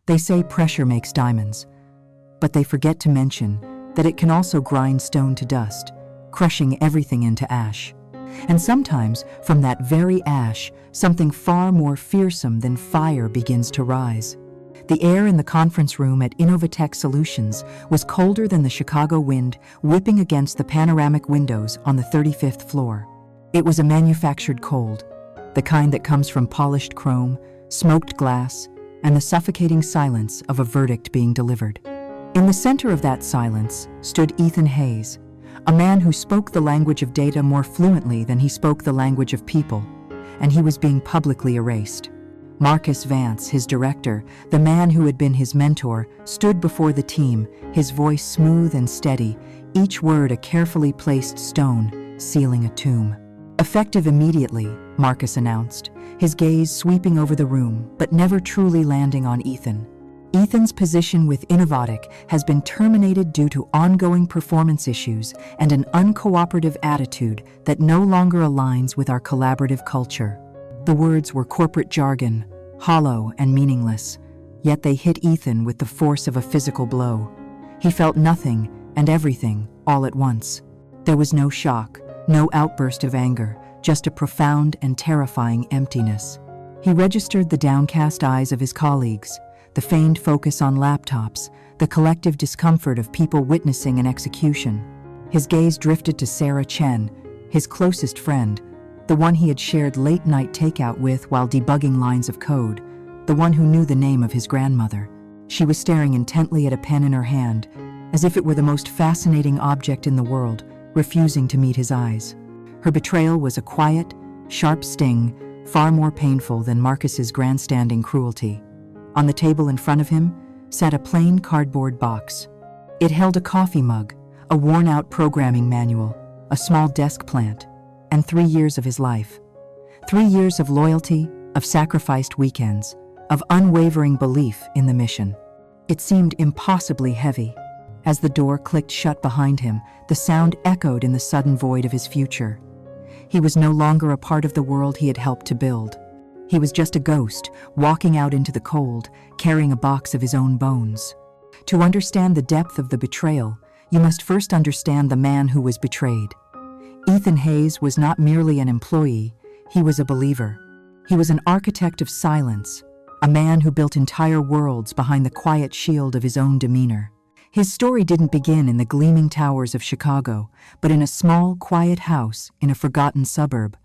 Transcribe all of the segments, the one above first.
They say pressure makes diamonds, but they forget to mention that it can also grind stone to dust, crushing everything into ash. And sometimes, from that very ash, something far more fearsome than fire begins to rise. The air in the conference room at Innovatech Solutions was colder than the Chicago wind whipping against the panoramic windows on the 35th floor. It was a manufactured cold, the kind that comes from polished chrome, smoked glass, and the suffocating silence of a verdict being delivered. In the center of that silence stood Ethan Hayes, a man who spoke the language of data more fluently than he spoke the language of people, and he was being publicly erased. Marcus Vance, his director, the man who had been his mentor, stood before the team, his voice smooth and steady, each word a carefully placed stone, sealing a tomb. Effective immediately, Marcus announced, his gaze sweeping over the room, but never truly landing on Ethan. Ethan's position with Innovatech has been terminated due to ongoing performance issues and an uncooperative attitude that no longer aligns with our collaborative culture. The words were corporate jargon, hollow and meaningless, yet they hit Ethan with the force of a physical blow. He felt nothing and everything all at once. There was no shock, no outburst of anger, just a profound and terrifying emptiness. He registered the downcast eyes of his colleagues, the feigned focus on laptops, the collective discomfort of people witnessing an execution. His gaze drifted to Sarah Chen, his closest friend, the one he had shared late-night takeout with while debugging lines of code, the one who knew the name of his grandmother. She was staring intently at a pen in her hand, as if it were the most fascinating object in the world, refusing to meet his eyes. Her betrayal was a quiet, sharp sting, far more painful than Marcus's grandstanding cruelty. On the table in front of him sat a plain cardboard box. It held a coffee mug, a worn-out programming manual, a small desk plant, and 3 years of his life. 3 years of loyalty, of sacrificed weekends, of unwavering belief in the mission. It seemed impossibly heavy. As the door clicked shut behind him, the sound echoed in the sudden void of his future. He was no longer a part of the world he had helped to build. He was just a ghost, walking out into the cold, carrying a box of his own bones. To understand the depth of the betrayal, you must first understand the man who was betrayed. Ethan Hayes was not merely an employee, he was a believer. He was an architect of silence, a man who built entire worlds behind the quiet shield of his own demeanor. His story didn't begin in the gleaming towers of Chicago, but in a small, quiet house in a forgotten suburb,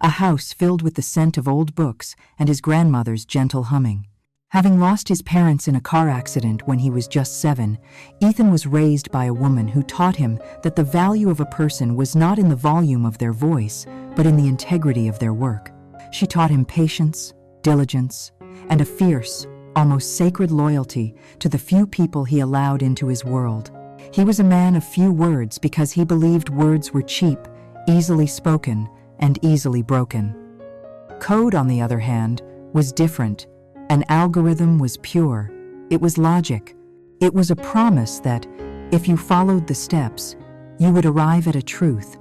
a house filled with the scent of old books and his grandmother's gentle humming. Having lost his parents in a car accident when he was just 7, Ethan was raised by a woman who taught him that the value of a person was not in the volume of their voice, but in the integrity of their work. She taught him patience, diligence, and a fierce, almost sacred loyalty to the few people he allowed into his world. He was a man of few words because he believed words were cheap, easily spoken, and easily broken. Code, on the other hand, was different. An algorithm was pure. It was logic. It was a promise that, if you followed the steps, you would arrive at a truth.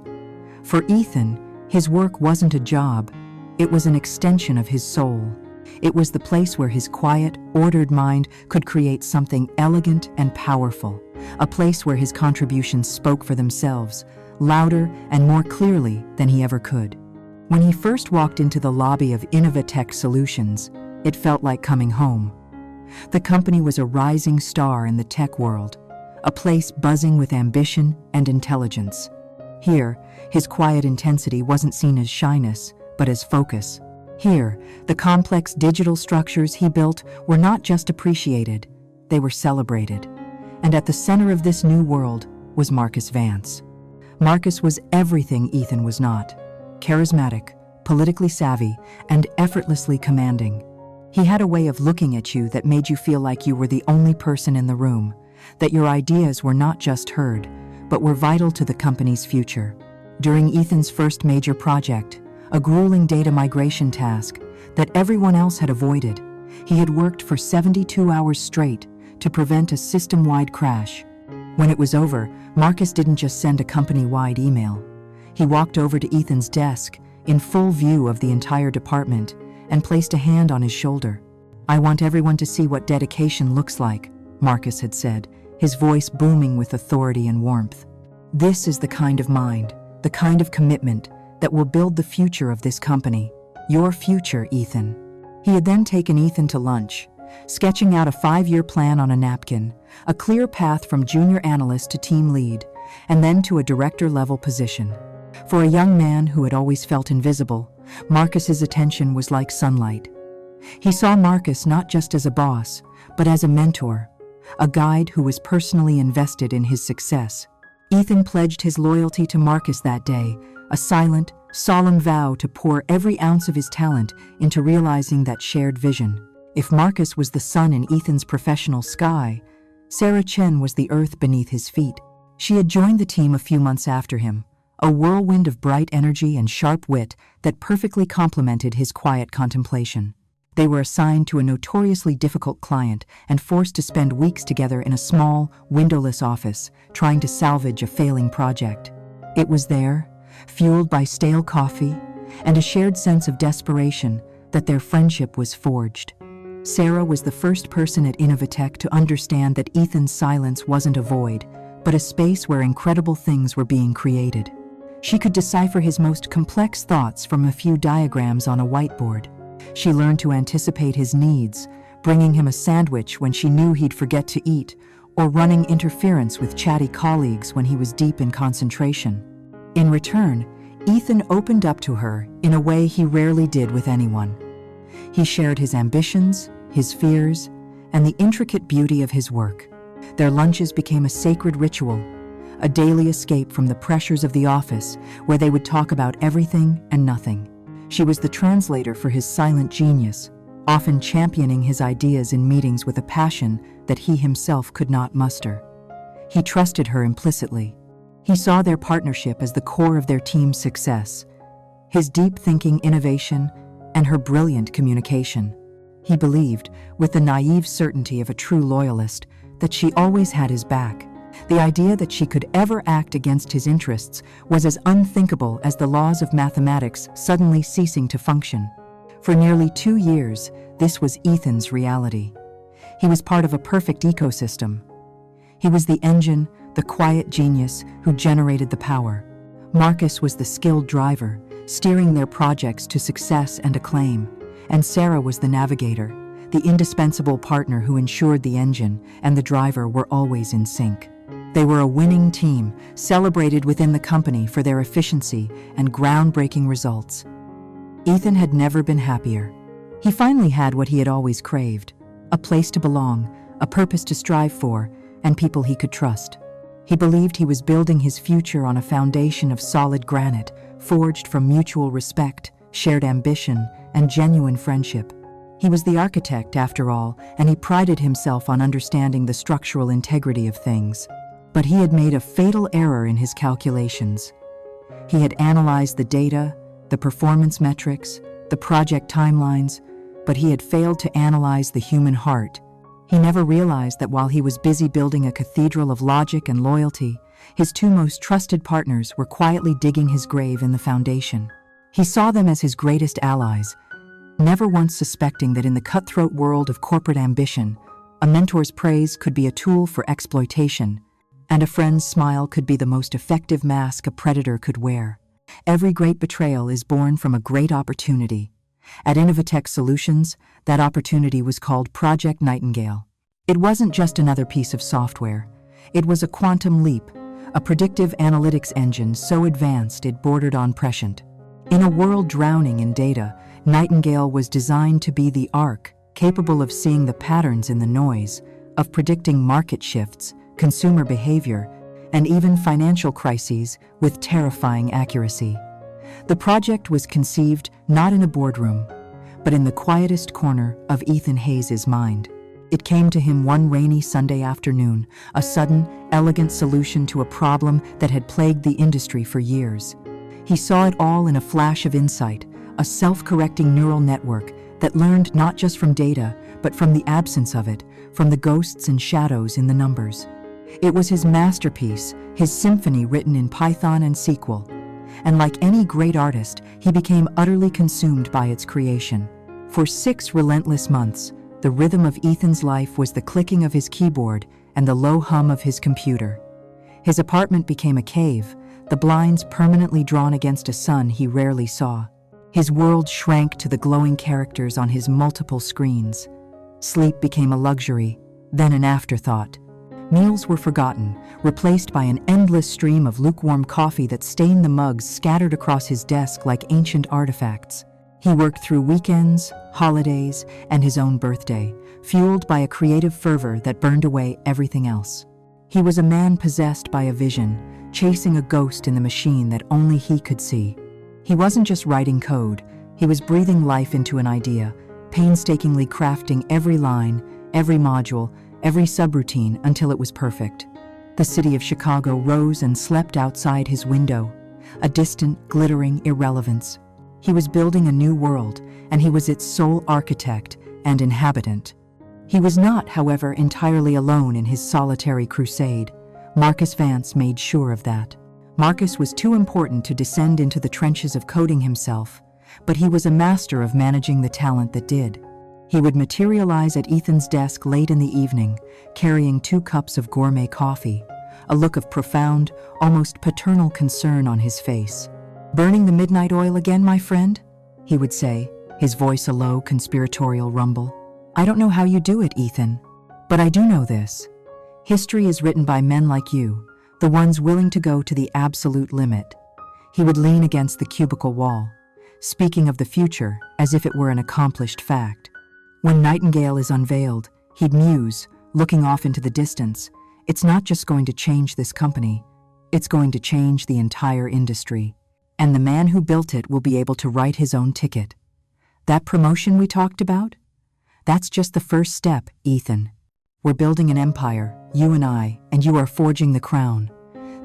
For Ethan, his work wasn't a job. It was an extension of his soul. It was the place where his quiet, ordered mind could create something elegant and powerful, a place where his contributions spoke for themselves, louder and more clearly than he ever could. When he first walked into the lobby of Innovatech Solutions, it felt like coming home. The company was a rising star in the tech world, a place buzzing with ambition and intelligence. Here, his quiet intensity wasn't seen as shyness, but as focus. Here, the complex digital structures he built were not just appreciated, they were celebrated. And at the center of this new world was Marcus Vance. Marcus was everything Ethan was not: charismatic, politically savvy, and effortlessly commanding. He had a way of looking at you that made you feel like you were the only person in the room, that your ideas were not just heard, but were vital to the company's future. During Ethan's first major project, a grueling data migration task that everyone else had avoided, he had worked for 72 hours straight to prevent a system-wide crash. When it was over, Marcus didn't just send a company-wide email. He walked over to Ethan's desk, in full view of the entire department, and placed a hand on his shoulder. "I want everyone to see what dedication looks like," Marcus had said, his voice booming with authority and warmth. "This is the kind of mind, the kind of commitment that will build the future of this company. Your future, Ethan." He had then taken Ethan to lunch, sketching out a 5-year plan on a napkin, a clear path from junior analyst to team lead, and then to a director-level position. For a young man who had always felt invisible, Marcus's attention was like sunlight. He saw Marcus not just as a boss, but as a mentor, a guide who was personally invested in his success. Ethan pledged his loyalty to Marcus that day, a silent, solemn vow to pour every ounce of his talent into realizing that shared vision. If Marcus was the sun in Ethan's professional sky, Sarah Chen was the earth beneath his feet. She had joined the team a few months after him, a whirlwind of bright energy and sharp wit that perfectly complemented his quiet contemplation. They were assigned to a notoriously difficult client and forced to spend weeks together in a small, windowless office, trying to salvage a failing project. It was there, fueled by stale coffee and a shared sense of desperation, that their friendship was forged. Sarah was the first person at Innovatech to understand that Ethan's silence wasn't a void, but a space where incredible things were being created. She could decipher his most complex thoughts from a few diagrams on a whiteboard. She learned to anticipate his needs, bringing him a sandwich when she knew he'd forget to eat, or running interference with chatty colleagues when he was deep in concentration. In return, Ethan opened up to her in a way he rarely did with anyone. He shared his ambitions, his fears, and the intricate beauty of his work. Their lunches became a sacred ritual, a daily escape from the pressures of the office, where they would talk about everything and nothing. She was the translator for his silent genius, often championing his ideas in meetings with a passion that he himself could not muster. He trusted her implicitly. He saw their partnership as the core of their team's success, his deep-thinking innovation and her brilliant communication. He believed, with the naive certainty of a true loyalist, that she always had his back. The idea that she could ever act against his interests was as unthinkable as the laws of mathematics suddenly ceasing to function. For nearly 2 years, this was Ethan's reality. He was part of a perfect ecosystem. He was the engine, the quiet genius who generated the power. Marcus was the skilled driver, steering their projects to success and acclaim, and Sarah was the navigator, the indispensable partner who ensured the engine and the driver were always in sync. They were a winning team, celebrated within the company for their efficiency and groundbreaking results. Ethan had never been happier. He finally had what he had always craved: a place to belong, a purpose to strive for, and people he could trust. He believed he was building his future on a foundation of solid granite, forged from mutual respect, shared ambition, and genuine friendship. He was the architect, after all, and he prided himself on understanding the structural integrity of things. But he had made a fatal error in his calculations. He had analyzed the data, the performance metrics, the project timelines, but he had failed to analyze the human heart. He never realized that while he was busy building a cathedral of logic and loyalty, his two most trusted partners were quietly digging his grave in the foundation. He saw them as his greatest allies, never once suspecting that in the cutthroat world of corporate ambition, a mentor's praise could be a tool for exploitation, and a friend's smile could be the most effective mask a predator could wear. Every great betrayal is born from a great opportunity. At Innovatech Solutions, that opportunity was called Project Nightingale. It wasn't just another piece of software. It was a quantum leap, a predictive analytics engine so advanced it bordered on prescient. In a world drowning in data, Nightingale was designed to be the ark, capable of seeing the patterns in the noise, of predicting market shifts, consumer behavior, and even financial crises with terrifying accuracy. The project was conceived not in a boardroom, but in the quietest corner of Ethan Hayes' mind. It came to him one rainy Sunday afternoon, a sudden, elegant solution to a problem that had plagued the industry for years. He saw it all in a flash of insight, a self-correcting neural network that learned not just from data, but from the absence of it, from the ghosts and shadows in the numbers. It was his masterpiece, his symphony written in Python and SQL. And like any great artist, he became utterly consumed by its creation. For 6 relentless months, The rhythm of Ethan's life was the clicking of his keyboard and the low hum of his computer. His apartment became a cave, the blinds permanently drawn against a sun he rarely saw. His world shrank to the glowing characters on his multiple screens. Sleep became a luxury, then an afterthought. Meals were forgotten, replaced by an endless stream of lukewarm coffee that stained the mugs scattered across his desk like ancient artifacts. He worked through weekends, holidays, and his own birthday, fueled by a creative fervor that burned away everything else. He was a man possessed by a vision, chasing a ghost in the machine that only he could see. He wasn't just writing code, he was breathing life into an idea, painstakingly crafting every line, every module, every subroutine until it was perfect. The city of Chicago rose and slept outside his window, a distant, glittering irrelevance. He was building a new world, and he was its sole architect and inhabitant. He was not, however, entirely alone in his solitary crusade. Marcus Vance made sure of that. Marcus was too important to descend into the trenches of coding himself, but he was a master of managing the talent that did. He would materialize at Ethan's desk late in the evening, carrying 2 cups of gourmet coffee, a look of profound, almost paternal concern on his face. "Burning the midnight oil again, my friend?" he would say, his voice a low, conspiratorial rumble. "I don't know how you do it, Ethan, but I do know this. History is written by men like you, the ones willing to go to the absolute limit." He would lean against the cubicle wall, speaking of the future as if it were an accomplished fact. When Nightingale is unveiled, he'd muse, looking off into the distance, "It's not just going to change this company, it's going to change the entire industry. And the man who built it will be able to write his own ticket. That promotion we talked about? That's just the first step, Ethan. We're building an empire, you and you are forging the crown."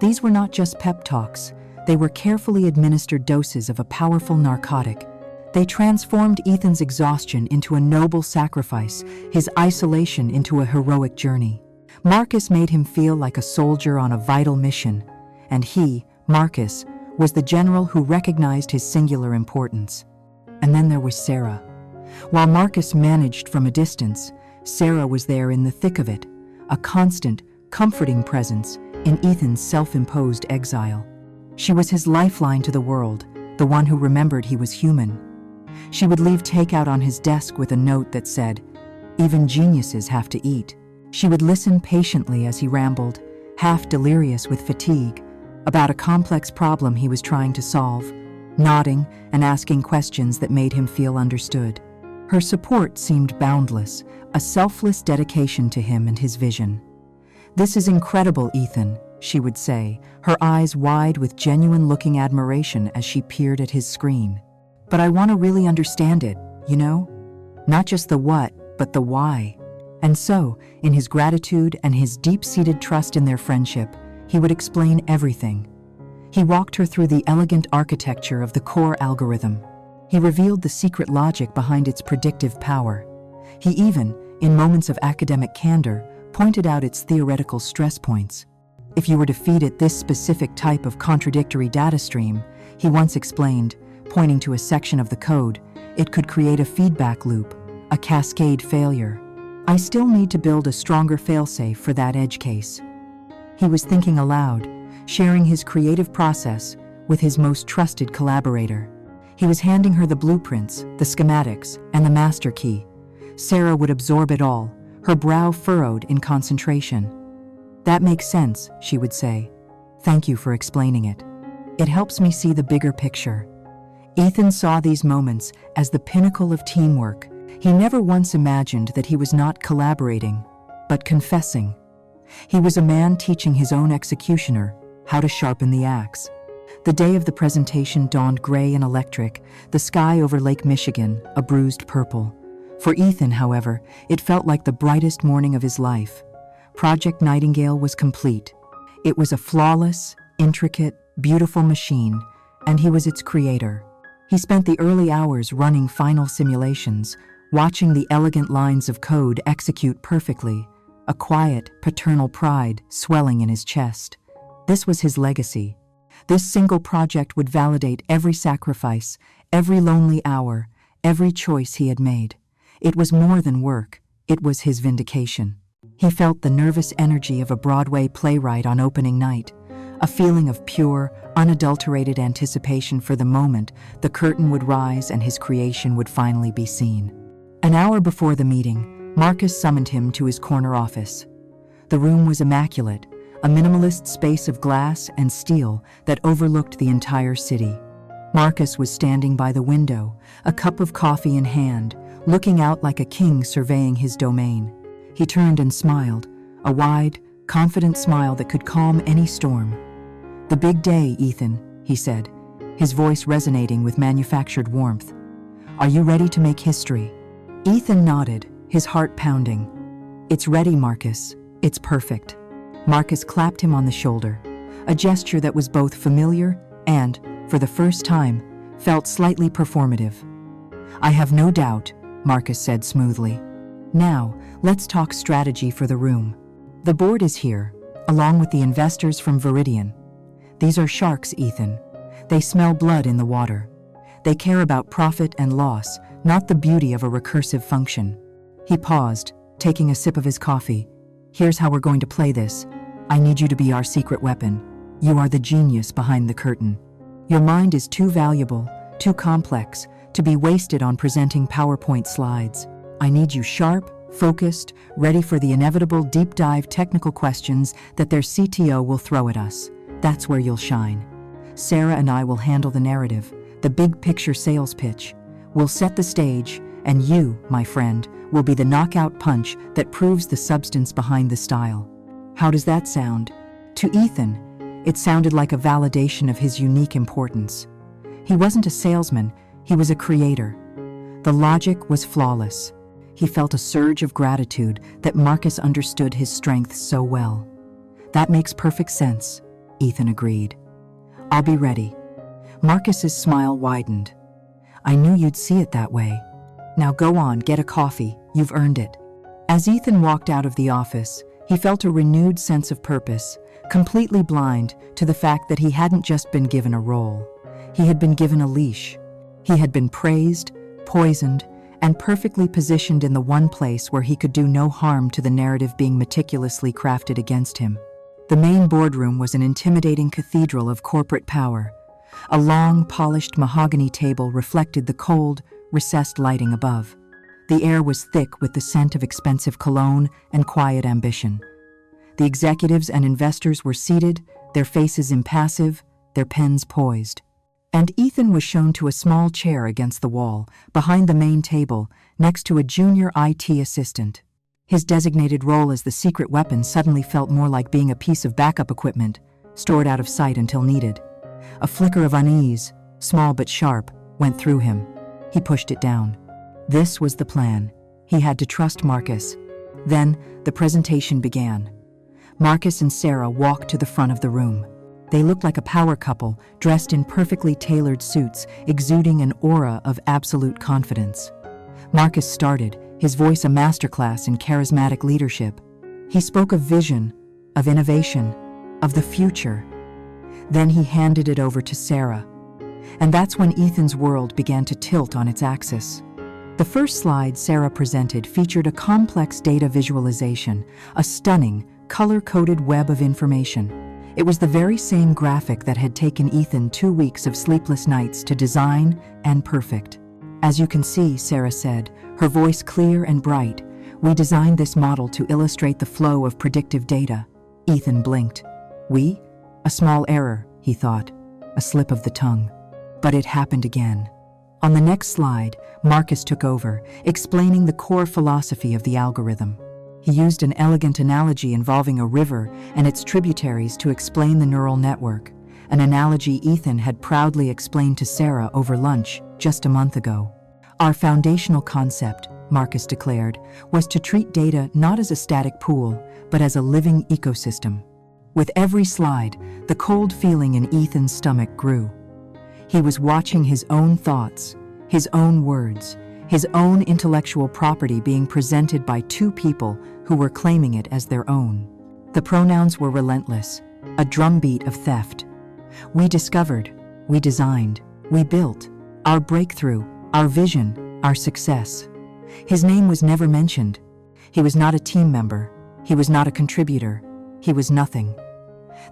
These were not just pep talks, they were carefully administered doses of a powerful narcotic. They transformed Ethan's exhaustion into a noble sacrifice, his isolation into a heroic journey. Marcus made him feel like a soldier on a vital mission, and he, Marcus, was the general who recognized his singular importance. And then there was Sarah. While Marcus managed from a distance, Sarah was there in the thick of it, a constant, comforting presence in Ethan's self-imposed exile. She was his lifeline to the world, the one who remembered he was human. She would leave takeout on his desk with a note that said, "Even geniuses have to eat." She would listen patiently as he rambled, half delirious with fatigue, about a complex problem he was trying to solve, nodding and asking questions that made him feel understood. Her support seemed boundless, a selfless dedication to him and his vision. "This is incredible, Ethan," she would say, her eyes wide with genuine-looking admiration as she peered at his screen. "But I want to really understand it, you know? Not just the what, but the why." And so, in his gratitude and his deep-seated trust in their friendship, he would explain everything. He walked her through the elegant architecture of the core algorithm. He revealed the secret logic behind its predictive power. He even, in moments of academic candor, pointed out its theoretical stress points. "If you were to feed it this specific type of contradictory data stream," he once explained, pointing to a section of the code, "it could create a feedback loop, a cascade failure. I still need to build a stronger failsafe for that edge case." He was thinking aloud, sharing his creative process with his most trusted collaborator. He was handing her the blueprints, the schematics, and the master key. Sarah would absorb it all, her brow furrowed in concentration. "That makes sense," she would say. "Thank you for explaining it. It helps me see the bigger picture." Ethan saw these moments as the pinnacle of teamwork. He never once imagined that he was not collaborating, but confessing. He was a man teaching his own executioner how to sharpen the axe. The day of the presentation dawned gray and electric, the sky over Lake Michigan a bruised purple. For Ethan, however, it felt like the brightest morning of his life. Project Nightingale was complete. It was a flawless, intricate, beautiful machine, and he was its creator. He spent the early hours running final simulations, watching the elegant lines of code execute perfectly, a quiet, paternal pride swelling in his chest. This was his legacy. This single project would validate every sacrifice, every lonely hour, every choice he had made. It was more than work. It was his vindication. He felt the nervous energy of a Broadway playwright on opening night, a feeling of pure, unadulterated anticipation for the moment the curtain would rise and his creation would finally be seen. An hour before the meeting, Marcus summoned him to his corner office. The room was immaculate, a minimalist space of glass and steel that overlooked the entire city. Marcus was standing by the window, a cup of coffee in hand, looking out like a king surveying his domain. He turned and smiled, a wide, confident smile that could calm any storm. "The big day, Ethan," he said, his voice resonating with manufactured warmth. "Are you ready to make history?" Ethan nodded, his heart pounding. "It's ready, Marcus. It's perfect." Marcus clapped him on the shoulder, a gesture that was both familiar and, for the first time, felt slightly performative. "I have no doubt," Marcus said smoothly. "Now, let's talk strategy for the room. The board is here, along with the investors from Viridian. These are sharks, Ethan. They smell blood in the water. They care about profit and loss, not the beauty of a recursive function." He paused, taking a sip of his coffee. "Here's how we're going to play this. I need you to be our secret weapon. You are the genius behind the curtain. Your mind is too valuable, too complex, to be wasted on presenting PowerPoint slides. I need you sharp, focused, ready for the inevitable deep dive technical questions that their CTO will throw at us. That's where you'll shine. Sarah and I will handle the narrative, the big picture sales pitch. We'll set the stage, and you, my friend, will be the knockout punch that proves the substance behind the style." How does that sound? To Ethan, it sounded like a validation of his unique importance. He wasn't a salesman, he was a creator. The logic was flawless. He felt a surge of gratitude that Marcus understood his strengths so well. "That makes perfect sense," Ethan agreed. "I'll be ready." Marcus's smile widened. "I knew you'd see it that way. Now go on, get a coffee. You've earned it." As Ethan walked out of the office, he felt a renewed sense of purpose, completely blind to the fact that he hadn't just been given a role. He had been given a leash. He had been praised, poisoned, and perfectly positioned in the one place where he could do no harm to the narrative being meticulously crafted against him. The main boardroom was an intimidating cathedral of corporate power. A long, polished mahogany table reflected the cold, recessed lighting above. The air was thick with the scent of expensive cologne and quiet ambition. The executives and investors were seated, their faces impassive, their pens poised. And Ethan was shown to a small chair against the wall, behind the main table, next to a junior IT assistant. His designated role as the secret weapon suddenly felt more like being a piece of backup equipment, stored out of sight until needed. A flicker of unease, small but sharp, went through him. He pushed it down. This was the plan. He had to trust Marcus. Then, the presentation began. Marcus and Sarah walked to the front of the room. They looked like a power couple, dressed in perfectly tailored suits, exuding an aura of absolute confidence. Marcus started, his voice a masterclass in charismatic leadership. He spoke of vision, of innovation, of the future. Then he handed it over to Sarah. And that's when Ethan's world began to tilt on its axis. The first slide Sarah presented featured a complex data visualization, a stunning, color-coded web of information. It was the very same graphic that had taken Ethan 2 weeks of sleepless nights to design and perfect. "As you can see," Sarah said, her voice clear and bright, "we designed this model to illustrate the flow of predictive data." Ethan blinked. "We?" A small error, he thought, a slip of the tongue. But it happened again. On the next slide, Marcus took over, explaining the core philosophy of the algorithm. He used an elegant analogy involving a river and its tributaries to explain the neural network, an analogy Ethan had proudly explained to Sarah over lunch just a month ago. "Our foundational concept," Marcus declared, "was to treat data not as a static pool, but as a living ecosystem." With every slide, the cold feeling in Ethan's stomach grew. He was watching his own thoughts, his own words, his own intellectual property being presented by two people who were claiming it as their own. The pronouns were relentless, a drumbeat of theft. "We discovered, we designed, we built, our breakthrough, our vision, our success." His name was never mentioned. He was not a team member. He was not a contributor. He was nothing.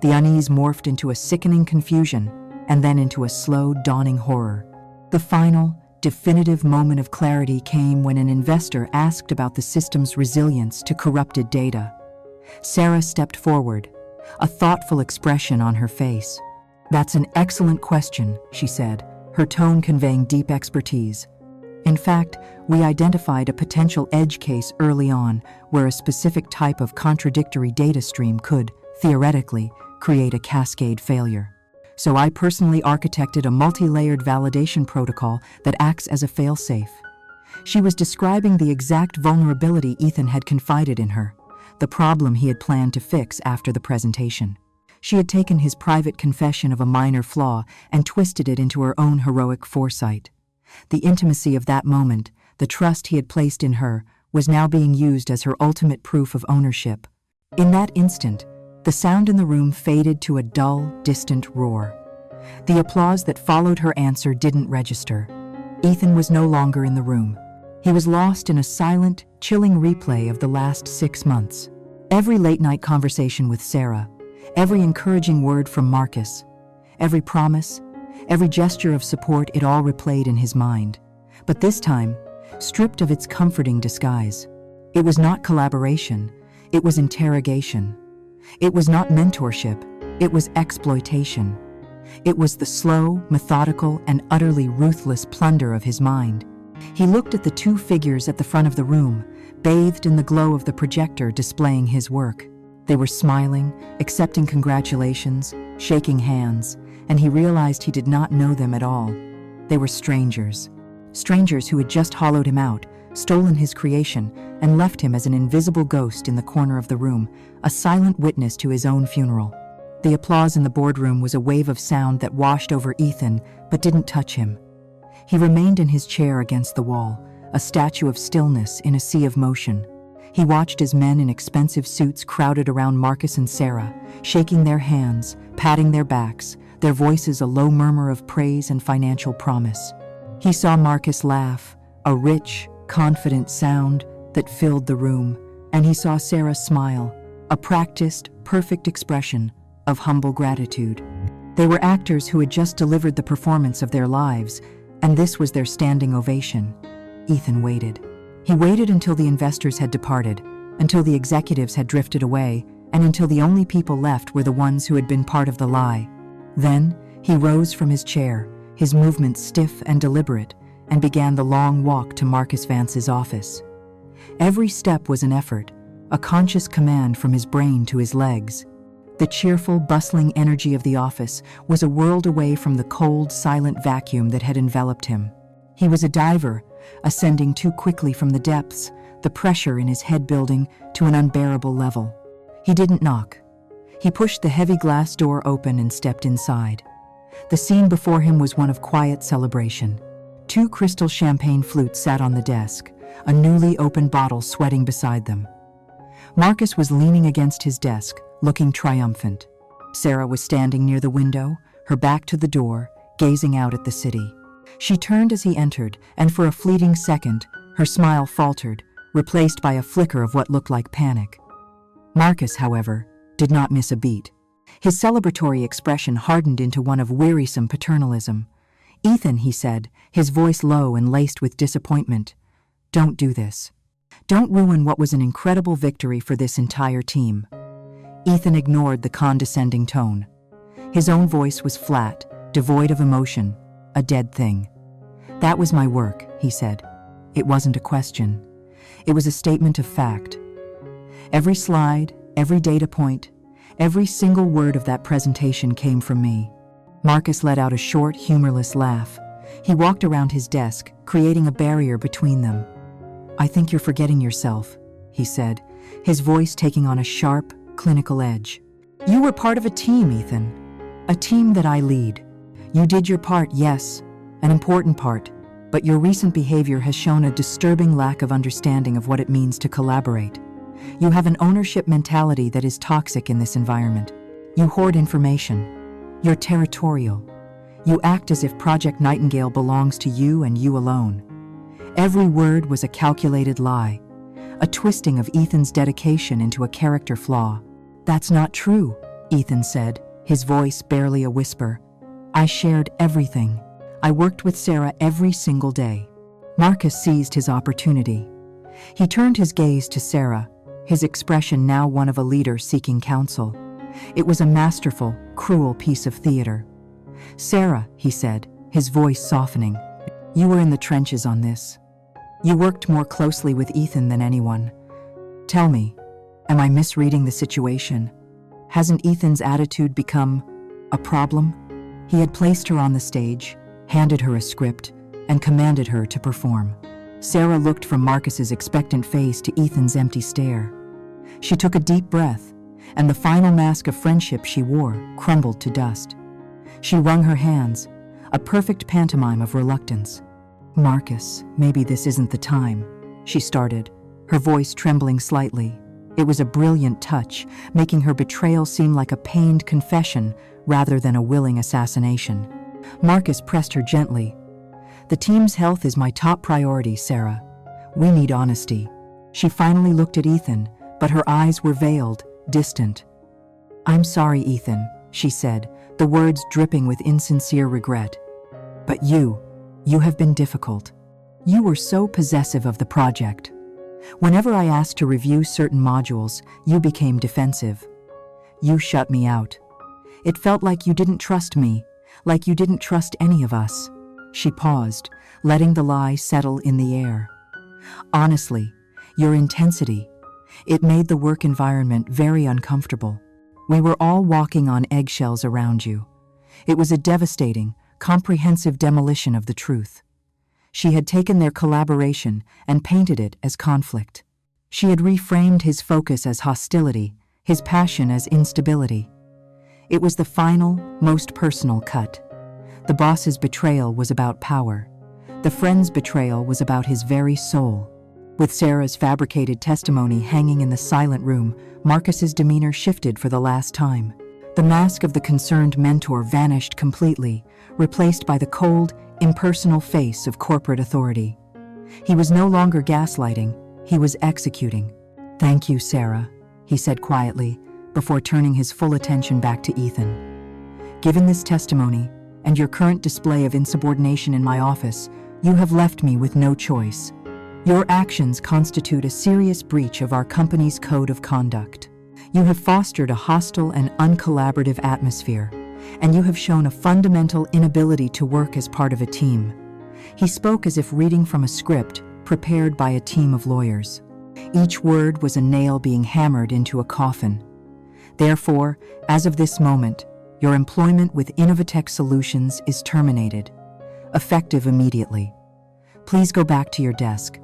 The unease morphed into a sickening confusion and then into a slow, dawning horror. The final, definitive moment of clarity came when an investor asked about the system's resilience to corrupted data. Sarah stepped forward, a thoughtful expression on her face. "That's an excellent question," she said, her tone conveying deep expertise. "In fact, we identified a potential edge case early on where a specific type of contradictory data stream could, theoretically, create a cascade failure. So I personally architected a multi-layered validation protocol that acts as a fail-safe." She was describing the exact vulnerability Ethan had confided in her, the problem he had planned to fix after the presentation. She had taken his private confession of a minor flaw and twisted it into her own heroic foresight. The intimacy of that moment, the trust he had placed in her, was now being used as her ultimate proof of ownership. In that instant, the sound in the room faded to a dull, distant roar. The applause that followed her answer didn't register. Ethan was no longer in the room. He was lost in a silent, chilling replay of the last 6 months. Every late-night conversation with Sarah, every encouraging word from Marcus, every promise, every gesture of support, it all replayed in his mind. But this time, stripped of its comforting disguise. It was not collaboration, it was interrogation. It was not mentorship, it was exploitation. It was the slow, methodical, and utterly ruthless plunder of his mind. He looked at the two figures at the front of the room, bathed in the glow of the projector displaying his work. They were smiling, accepting congratulations, shaking hands, and he realized he did not know them at all. They were strangers. Strangers who had just hollowed him out, stolen his creation, and left him as an invisible ghost in the corner of the room, a silent witness to his own funeral. The applause in the boardroom was a wave of sound that washed over Ethan but didn't touch him. He remained in his chair against the wall, a statue of stillness in a sea of motion. He watched as men in expensive suits crowded around Marcus and Sarah, shaking their hands, patting their backs, their voices a low murmur of praise and financial promise. He saw Marcus laugh, a rich, confident sound that filled the room, and he saw Sarah smile, a practiced, perfect expression of humble gratitude. They were actors who had just delivered the performance of their lives, and this was their standing ovation. Ethan waited. He waited until the investors had departed, until the executives had drifted away, and until the only people left were the ones who had been part of the lie. Then, he rose from his chair, his movements stiff and deliberate, and began the long walk to Marcus Vance's office. Every step was an effort, a conscious command from his brain to his legs. The cheerful, bustling energy of the office was a world away from the cold, silent vacuum that had enveloped him. He was a diver, ascending too quickly from the depths, the pressure in his head building to an unbearable level. He didn't knock. He pushed the heavy glass door open and stepped inside. The scene before him was one of quiet celebration. 2 crystal champagne flutes sat on the desk, a newly opened bottle sweating beside them. Marcus was leaning against his desk, looking triumphant. Sarah was standing near the window, her back to the door, gazing out at the city. She turned as he entered, and for a fleeting second, her smile faltered, replaced by a flicker of what looked like panic. Marcus, however, did not miss a beat. His celebratory expression hardened into one of wearisome paternalism. "Ethan," he said, his voice low and laced with disappointment, "don't do this. Don't ruin what was an incredible victory for this entire team." Ethan ignored the condescending tone. His own voice was flat, devoid of emotion, a dead thing. "That was my work," he said. It wasn't a question. It was a statement of fact. Every slide, every data point, every single word of that presentation came from me. Marcus let out a short, humorless laugh. He walked around his desk, creating a barrier between them. "I think you're forgetting yourself," he said, his voice taking on a sharp, clinical edge. "You were part of a team, Ethan. A team that I lead. You did your part, yes, an important part, but your recent behavior has shown a disturbing lack of understanding of what it means to collaborate. You have an ownership mentality that is toxic in this environment. You hoard information. You're territorial. You act as if Project Nightingale belongs to you and you alone. Every word was a calculated lie, a twisting of Ethan's dedication into a character flaw. "That's not true," Ethan said, his voice barely a whisper. "I shared everything. I worked with Sarah every single day." Marcus seized his opportunity. He turned his gaze to Sarah, his expression now one of a leader seeking counsel. It was a masterful, cruel piece of theater. "Sarah," he said, his voice softening, "you were in the trenches on this. You worked more closely with Ethan than anyone. Tell me, am I misreading the situation? Hasn't Ethan's attitude become a problem?" He had placed her on the stage, handed her a script, and commanded her to perform. Sarah looked from Marcus's expectant face to Ethan's empty stare. She took a deep breath, and the final mask of friendship she wore crumbled to dust. She wrung her hands, a perfect pantomime of reluctance. "Marcus, maybe this isn't the time," she started, her voice trembling slightly. It was a brilliant touch, making her betrayal seem like a pained confession rather than a willing assassination. Marcus pressed her gently. "The team's health is my top priority, Sarah. We need honesty." She finally looked at Ethan, but her eyes were veiled, distant. "I'm sorry, Ethan," she said, the words dripping with insincere regret. "But you have been difficult. You were so possessive of the project. Whenever I asked to review certain modules, you became defensive. You shut me out. It felt like you didn't trust me, like you didn't trust any of us." She paused, letting the lie settle in the air. "Honestly, your intensity, it made the work environment very uncomfortable. We were all walking on eggshells around you. It was a devastating, comprehensive demolition of the truth." She had taken their collaboration and painted it as conflict. She had reframed his focus as hostility, his passion as instability. It was the final, most personal cut. The boss's betrayal was about power. The friend's betrayal was about his very soul. With Sarah's fabricated testimony hanging in the silent room, Marcus's demeanor shifted for the last time. The mask of the concerned mentor vanished completely, replaced by the cold, impersonal face of corporate authority. He was no longer gaslighting, he was executing. "Thank you, Sarah," he said quietly, before turning his full attention back to Ethan. "Given this testimony, and your current display of insubordination in my office, you have left me with no choice. Your actions constitute a serious breach of our company's code of conduct. You have fostered a hostile and uncollaborative atmosphere, and you have shown a fundamental inability to work as part of a team." He spoke as if reading from a script prepared by a team of lawyers. Each word was a nail being hammered into a coffin. "Therefore, as of this moment, your employment with Innovatech Solutions is terminated, effective immediately. Please go back to your desk.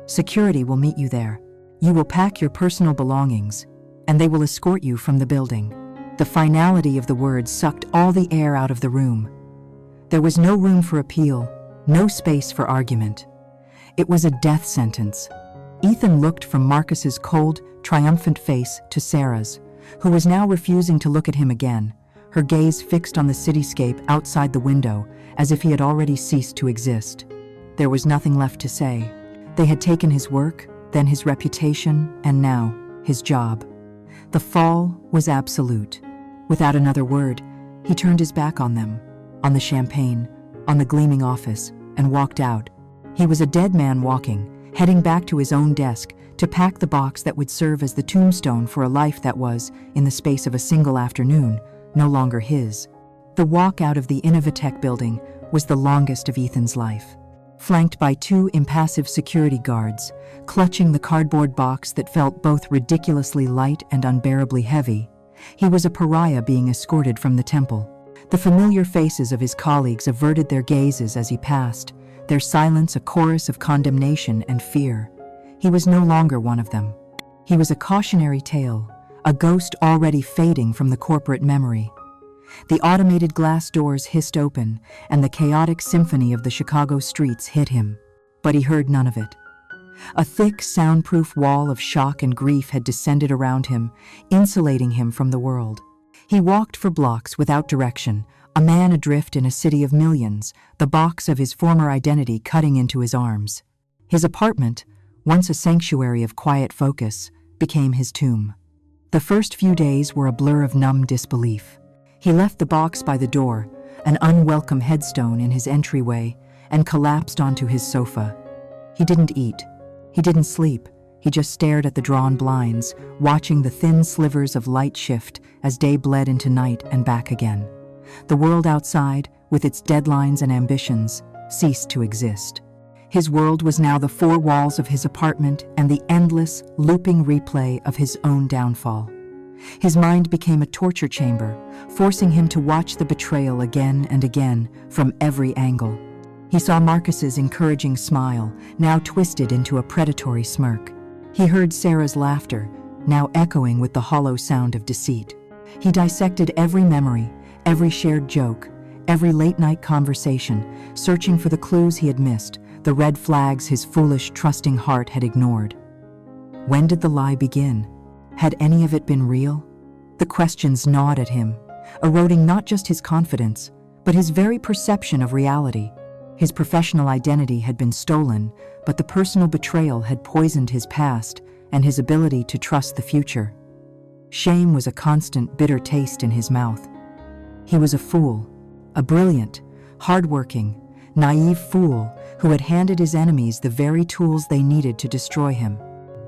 Security will meet you there. You will pack your personal belongings, and they will escort you from the building." The finality of the words sucked all the air out of the room. There was no room for appeal, no space for argument. It was a death sentence. Ethan looked from Marcus's cold, triumphant face to Sarah's, who was now refusing to look at him again, her gaze fixed on the cityscape outside the window, as if he had already ceased to exist. There was nothing left to say. They had taken his work, then his reputation, and now his job. The fall was absolute. Without another word, he turned his back on them, on the champagne, on the gleaming office, and walked out. He was a dead man walking, heading back to his own desk to pack the box that would serve as the tombstone for a life that was, in the space of a single afternoon, no longer his. The walk out of the Innovatech building was the longest of Ethan's life. Flanked by two impassive security guards, clutching the cardboard box that felt both ridiculously light and unbearably heavy, he was a pariah being escorted from the temple. The familiar faces of his colleagues averted their gazes as he passed, their silence a chorus of condemnation and fear. He was no longer one of them. He was a cautionary tale, a ghost already fading from the corporate memory. The automated glass doors hissed open, and the chaotic symphony of the Chicago streets hit him. But he heard none of it. A thick, soundproof wall of shock and grief had descended around him, insulating him from the world. He walked for blocks without direction, a man adrift in a city of millions, the box of his former identity cutting into his arms. His apartment, once a sanctuary of quiet focus, became his tomb. The first few days were a blur of numb disbelief. He left the box by the door, an unwelcome headstone in his entryway, and collapsed onto his sofa. He didn't eat. He didn't sleep. He just stared at the drawn blinds, watching the thin slivers of light shift as day bled into night and back again. The world outside, with its deadlines and ambitions, ceased to exist. His world was now the four walls of his apartment and the endless, looping replay of his own downfall. His mind became a torture chamber, forcing him to watch the betrayal again and again from every angle. He saw Marcus's encouraging smile, now twisted into a predatory smirk. He heard Sarah's laughter, now echoing with the hollow sound of deceit. He dissected every memory, every shared joke, every late-night conversation, searching for the clues he had missed, the red flags his foolish, trusting heart had ignored. When did the lie begin? Had any of it been real? The questions gnawed at him, eroding not just his confidence, but his very perception of reality. His professional identity had been stolen, but the personal betrayal had poisoned his past and his ability to trust the future. Shame was a constant, bitter taste in his mouth. He was a fool, a brilliant, hard-working, naive fool who had handed his enemies the very tools they needed to destroy him.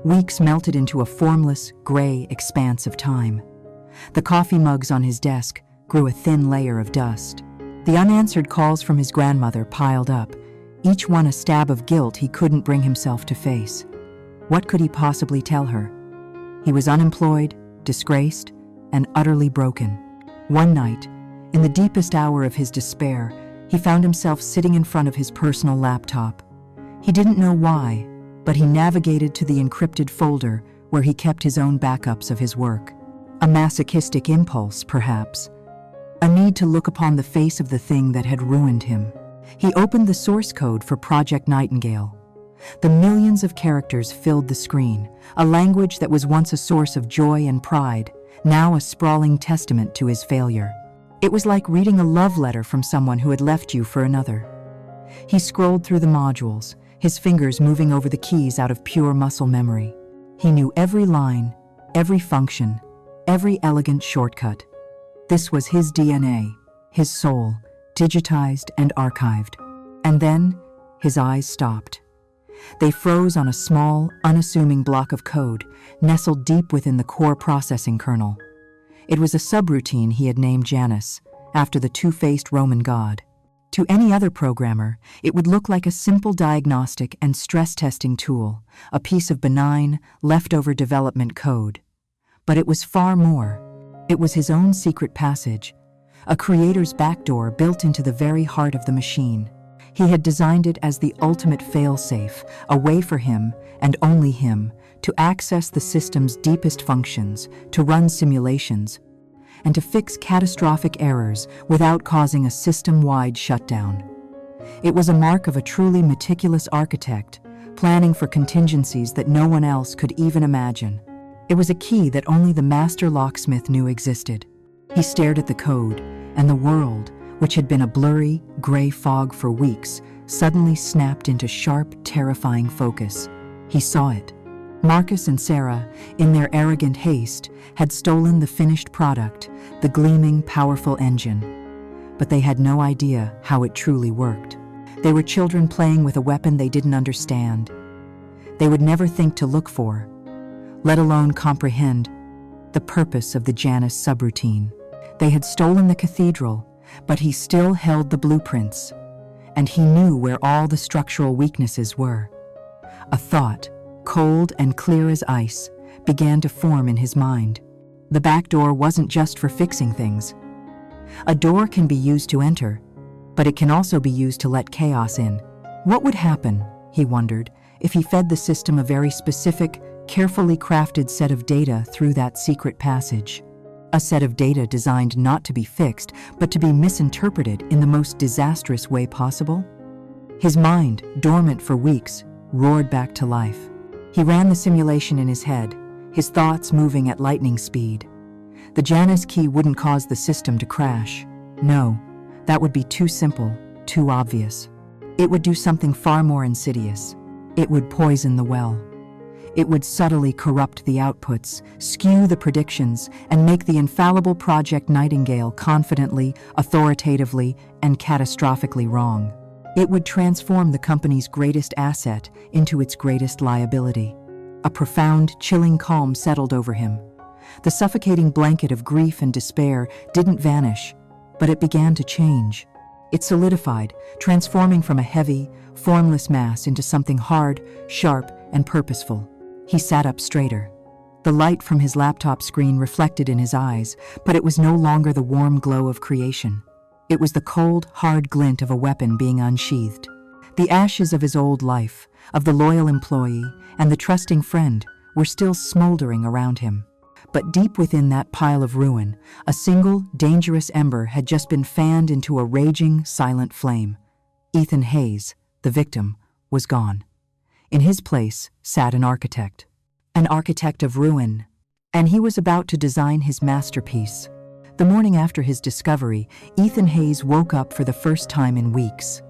Weeks melted into a formless, gray expanse of time. The coffee mugs on his desk grew a thin layer of dust. The unanswered calls from his grandmother piled up, each one a stab of guilt he couldn't bring himself to face. What could he possibly tell her? He was unemployed, disgraced, and utterly broken. One night, in the deepest hour of his despair, he found himself sitting in front of his personal laptop. He didn't know why, but he navigated to the encrypted folder where he kept his own backups of his work. A masochistic impulse, perhaps. A need to look upon the face of the thing that had ruined him. He opened the source code for Project Nightingale. The millions of characters filled the screen, a language that was once a source of joy and pride, now a sprawling testament to his failure. It was like reading a love letter from someone who had left you for another. He scrolled through the modules, his fingers moving over the keys out of pure muscle memory. He knew every line, every function, every elegant shortcut. This was his DNA, his soul, digitized and archived. And then, his eyes stopped. They froze on a small, unassuming block of code, nestled deep within the core processing kernel. It was a subroutine he had named Janus, after the two-faced Roman god. To any other programmer, it would look like a simple diagnostic and stress-testing tool, a piece of benign, leftover development code. But it was far more. It was his own secret passage, a creator's backdoor built into the very heart of the machine. He had designed it as the ultimate fail-safe, a way for him, and only him, to access the system's deepest functions, to run simulations, and to fix catastrophic errors without causing a system-wide shutdown. It was a mark of a truly meticulous architect, planning for contingencies that no one else could even imagine. It was a key that only the master locksmith knew existed. He stared at the code, and the world, which had been a blurry, gray fog for weeks, suddenly snapped into sharp, terrifying focus. He saw it. Marcus and Sarah, in their arrogant haste, had stolen the finished product, the gleaming, powerful engine. But they had no idea how it truly worked. They were children playing with a weapon they didn't understand. They would never think to look for, let alone comprehend, the purpose of the Janus subroutine. They had stolen the cathedral, but he still held the blueprints, and he knew where all the structural weaknesses were. A thought, cold and clear as ice, began to form in his mind. The back door wasn't just for fixing things. A door can be used to enter, but it can also be used to let chaos in. What would happen, he wondered, if he fed the system a very specific, carefully crafted set of data through that secret passage? A set of data designed not to be fixed, but to be misinterpreted in the most disastrous way possible? His mind, dormant for weeks, roared back to life. He ran the simulation in his head, his thoughts moving at lightning speed. The Janus key wouldn't cause the system to crash. No, that would be too simple, too obvious. It would do something far more insidious. It would poison the well. It would subtly corrupt the outputs, skew the predictions, and make the infallible Project Nightingale confidently, authoritatively, and catastrophically wrong. It would transform the company's greatest asset into its greatest liability. A profound, chilling calm settled over him. The suffocating blanket of grief and despair didn't vanish, but it began to change. It solidified, transforming from a heavy, formless mass into something hard, sharp, and purposeful. He sat up straighter. The light from his laptop screen reflected in his eyes, but it was no longer the warm glow of creation. It was the cold, hard glint of a weapon being unsheathed. The ashes of his old life, of the loyal employee, and the trusting friend were still smoldering around him. But deep within that pile of ruin, a single, dangerous ember had just been fanned into a raging, silent flame. Ethan Hayes, the victim, was gone. In his place sat an architect of ruin, and he was about to design his masterpiece. The morning after his discovery, Ethan Hayes woke up for the first time in weeks.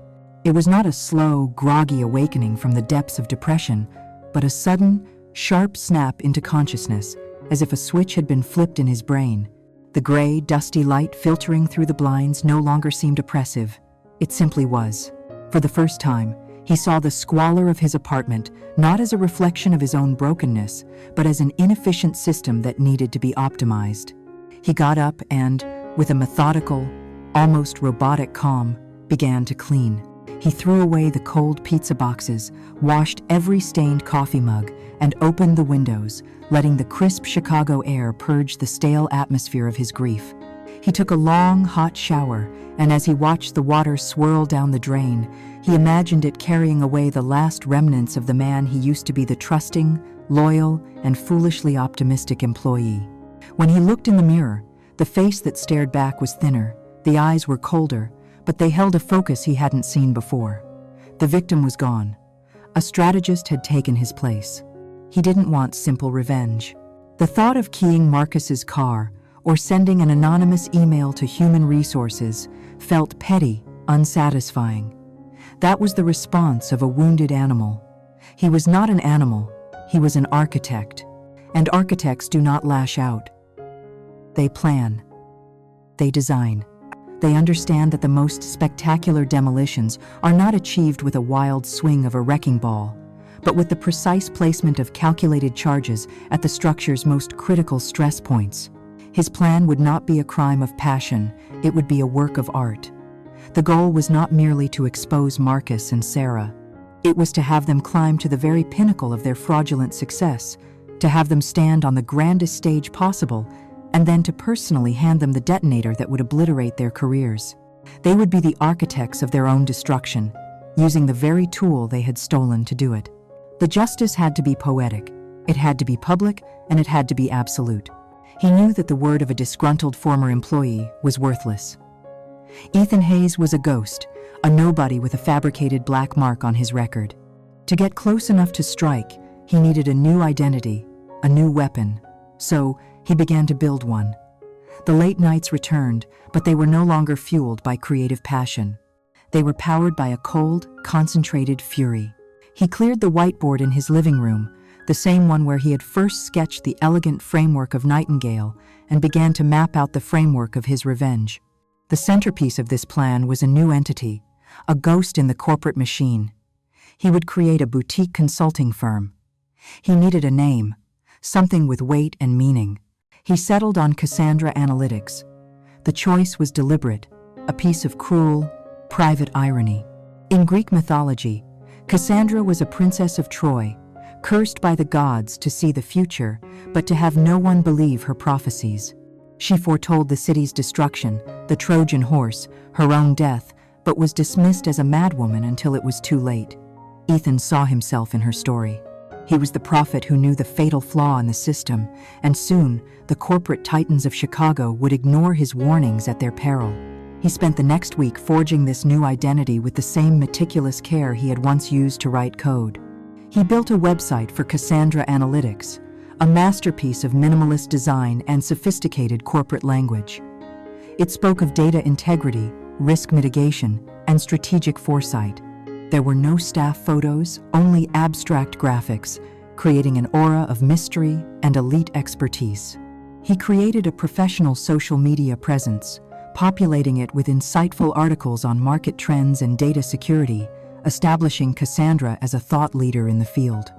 It was not a slow, groggy awakening from the depths of depression, but a sudden, sharp snap into consciousness, as if a switch had been flipped in his brain. The gray, dusty light filtering through the blinds no longer seemed oppressive. It simply was. For the first time, he saw the squalor of his apartment not as a reflection of his own brokenness, but as an inefficient system that needed to be optimized. He got up and, with a methodical, almost robotic calm, began to clean. He threw away the cold pizza boxes, washed every stained coffee mug, and opened the windows, letting the crisp Chicago air purge the stale atmosphere of his grief. He took a long, hot shower, and as he watched the water swirl down the drain, he imagined it carrying away the last remnants of the man he used to be, the trusting, loyal, and foolishly optimistic employee. When he looked in the mirror, the face that stared back was thinner, the eyes were colder, but they held a focus he hadn't seen before. The victim was gone. A strategist had taken his place. He didn't want simple revenge. The thought of keying Marcus's car or sending an anonymous email to Human Resources felt petty, unsatisfying. That was the response of a wounded animal. He was not an animal, he was an architect. And architects do not lash out. They plan. They design. They understand that the most spectacular demolitions are not achieved with a wild swing of a wrecking ball, but with the precise placement of calculated charges at the structure's most critical stress points. His plan would not be a crime of passion, it would be a work of art. The goal was not merely to expose Marcus and Sarah. It was to have them climb to the very pinnacle of their fraudulent success, to have them stand on the grandest stage possible, and then to personally hand them the detonator that would obliterate their careers. They would be the architects of their own destruction, using the very tool they had stolen to do it. The justice had to be poetic, it had to be public, and it had to be absolute. He knew that the word of a disgruntled former employee was worthless. Ethan Hayes was a ghost, a nobody with a fabricated black mark on his record. To get close enough to strike, he needed a new identity, a new weapon. So, he began to build one. The late nights returned, but they were no longer fueled by creative passion. They were powered by a cold, concentrated fury. He cleared the whiteboard in his living room, the same one where he had first sketched the elegant framework of Nightingale, and began to map out the framework of his revenge. The centerpiece of this plan was a new entity, a ghost in the corporate machine. He would create a boutique consulting firm. He needed a name, something with weight and meaning. He settled on Cassandra Analytics. The choice was deliberate, a piece of cruel, private irony. In Greek mythology, Cassandra was a princess of Troy, cursed by the gods to see the future, but to have no one believe her prophecies. She foretold the city's destruction, the Trojan horse, her own death, but was dismissed as a madwoman until it was too late. Ethan saw himself in her story. He was the prophet who knew the fatal flaw in the system, and soon the corporate titans of Chicago would ignore his warnings at their peril. He spent the next week forging this new identity with the same meticulous care he had once used to write code. He built a website for Cassandra Analytics, a masterpiece of minimalist design and sophisticated corporate language. It spoke of data integrity, risk mitigation, and strategic foresight. There were no staff photos, only abstract graphics, creating an aura of mystery and elite expertise. He created a professional social media presence, populating it with insightful articles on market trends and data security, establishing Cassandra as a thought leader in the field.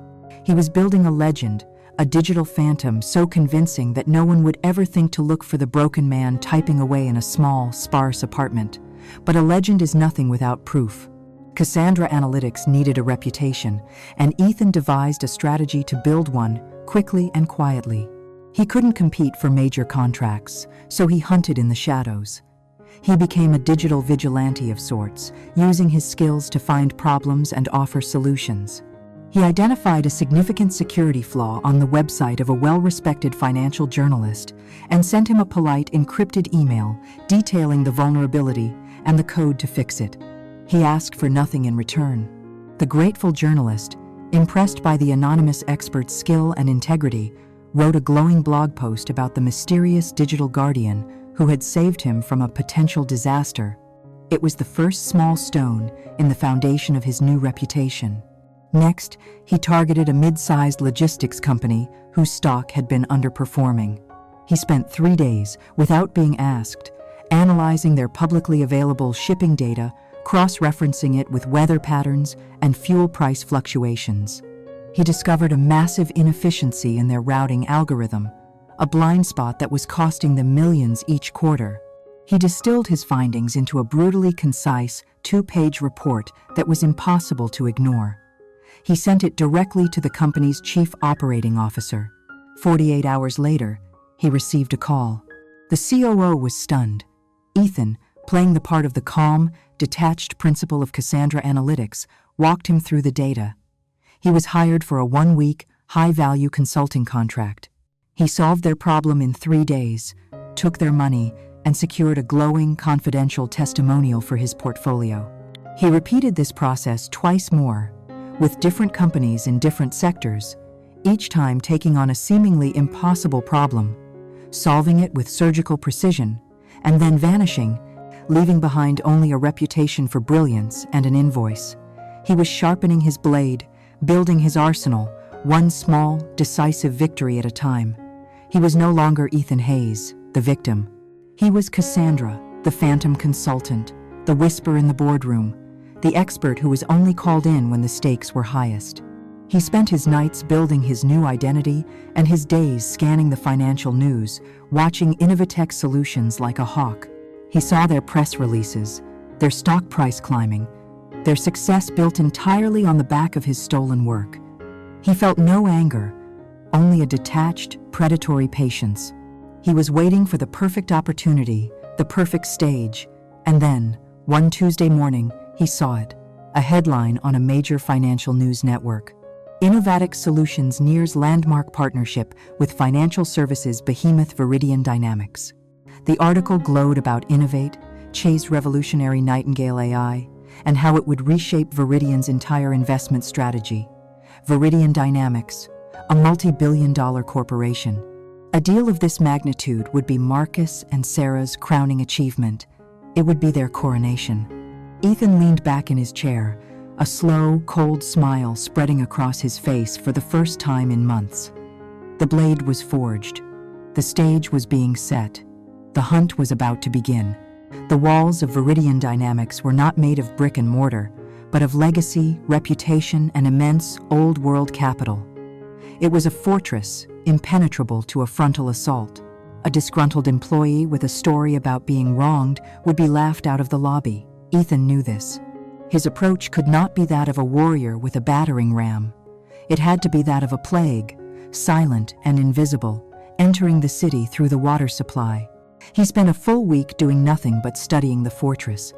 He was building a legend, a digital phantom so convincing that no one would ever think to look for the broken man typing away in a small, sparse apartment. But a legend is nothing without proof. Cassandra Analytics needed a reputation, and Ethan devised a strategy to build one, quickly and quietly. He couldn't compete for major contracts, so he hunted in the shadows. He became a digital vigilante of sorts, using his skills to find problems and offer solutions. He identified a significant security flaw on the website of a well-respected financial journalist and sent him a polite, encrypted email detailing the vulnerability and the code to fix it. He asked for nothing in return. The grateful journalist, impressed by the anonymous expert's skill and integrity, wrote a glowing blog post about the mysterious digital guardian who had saved him from a potential disaster. It was the first small stone in the foundation of his new reputation. Next, he targeted a mid-sized logistics company whose stock had been underperforming. He spent 3 days, without being asked, analyzing their publicly available shipping data, cross-referencing it with weather patterns and fuel price fluctuations. He discovered a massive inefficiency in their routing algorithm, a blind spot that was costing them millions each quarter. He distilled his findings into a brutally concise, 2-page report that was impossible to ignore. He sent it directly to the company's chief operating officer. 48 hours later, he received a call. The COO was stunned. Ethan, playing the part of the calm, detached principal of Cassandra Analytics, walked him through the data. He was hired for a 1-week, high-value consulting contract. He solved their problem in 3 days, took their money, and secured a glowing, confidential testimonial for his portfolio. He repeated this process twice more, with different companies in different sectors, each time taking on a seemingly impossible problem, solving it with surgical precision, and then vanishing, leaving behind only a reputation for brilliance and an invoice. He was sharpening his blade, building his arsenal, one small, decisive victory at a time. He was no longer Ethan Hayes, the victim. He was Cassandra, the phantom consultant, the whisper in the boardroom, the expert who was only called in when the stakes were highest. He spent his nights building his new identity and his days scanning the financial news, watching Innovatech solutions like a hawk. He saw their press releases, their stock price climbing, their success built entirely on the back of his stolen work. He felt no anger, only a detached, predatory patience. He was waiting for the perfect opportunity, the perfect stage, and then, one Tuesday morning, he saw it, a headline on a major financial news network. Innovatech Solutions nears landmark partnership with financial services behemoth Viridian Dynamics. The article glowed about Innovate, Che's revolutionary Nightingale AI, and how it would reshape Viridian's entire investment strategy. Viridian Dynamics, a multi-billion-dollar corporation. A deal of this magnitude would be Marcus and Sarah's crowning achievement. It would be their coronation. Ethan leaned back in his chair, a slow, cold smile spreading across his face for the first time in months. The blade was forged. The stage was being set. The hunt was about to begin. The walls of Viridian Dynamics were not made of brick and mortar, but of legacy, reputation, and immense, old-world capital. It was a fortress, impenetrable to a frontal assault. A disgruntled employee with a story about being wronged would be laughed out of the lobby. Ethan knew this. His approach could not be that of a warrior with a battering ram. It had to be that of a plague, silent and invisible, entering the city through the water supply. He spent a full week doing nothing but studying the fortress.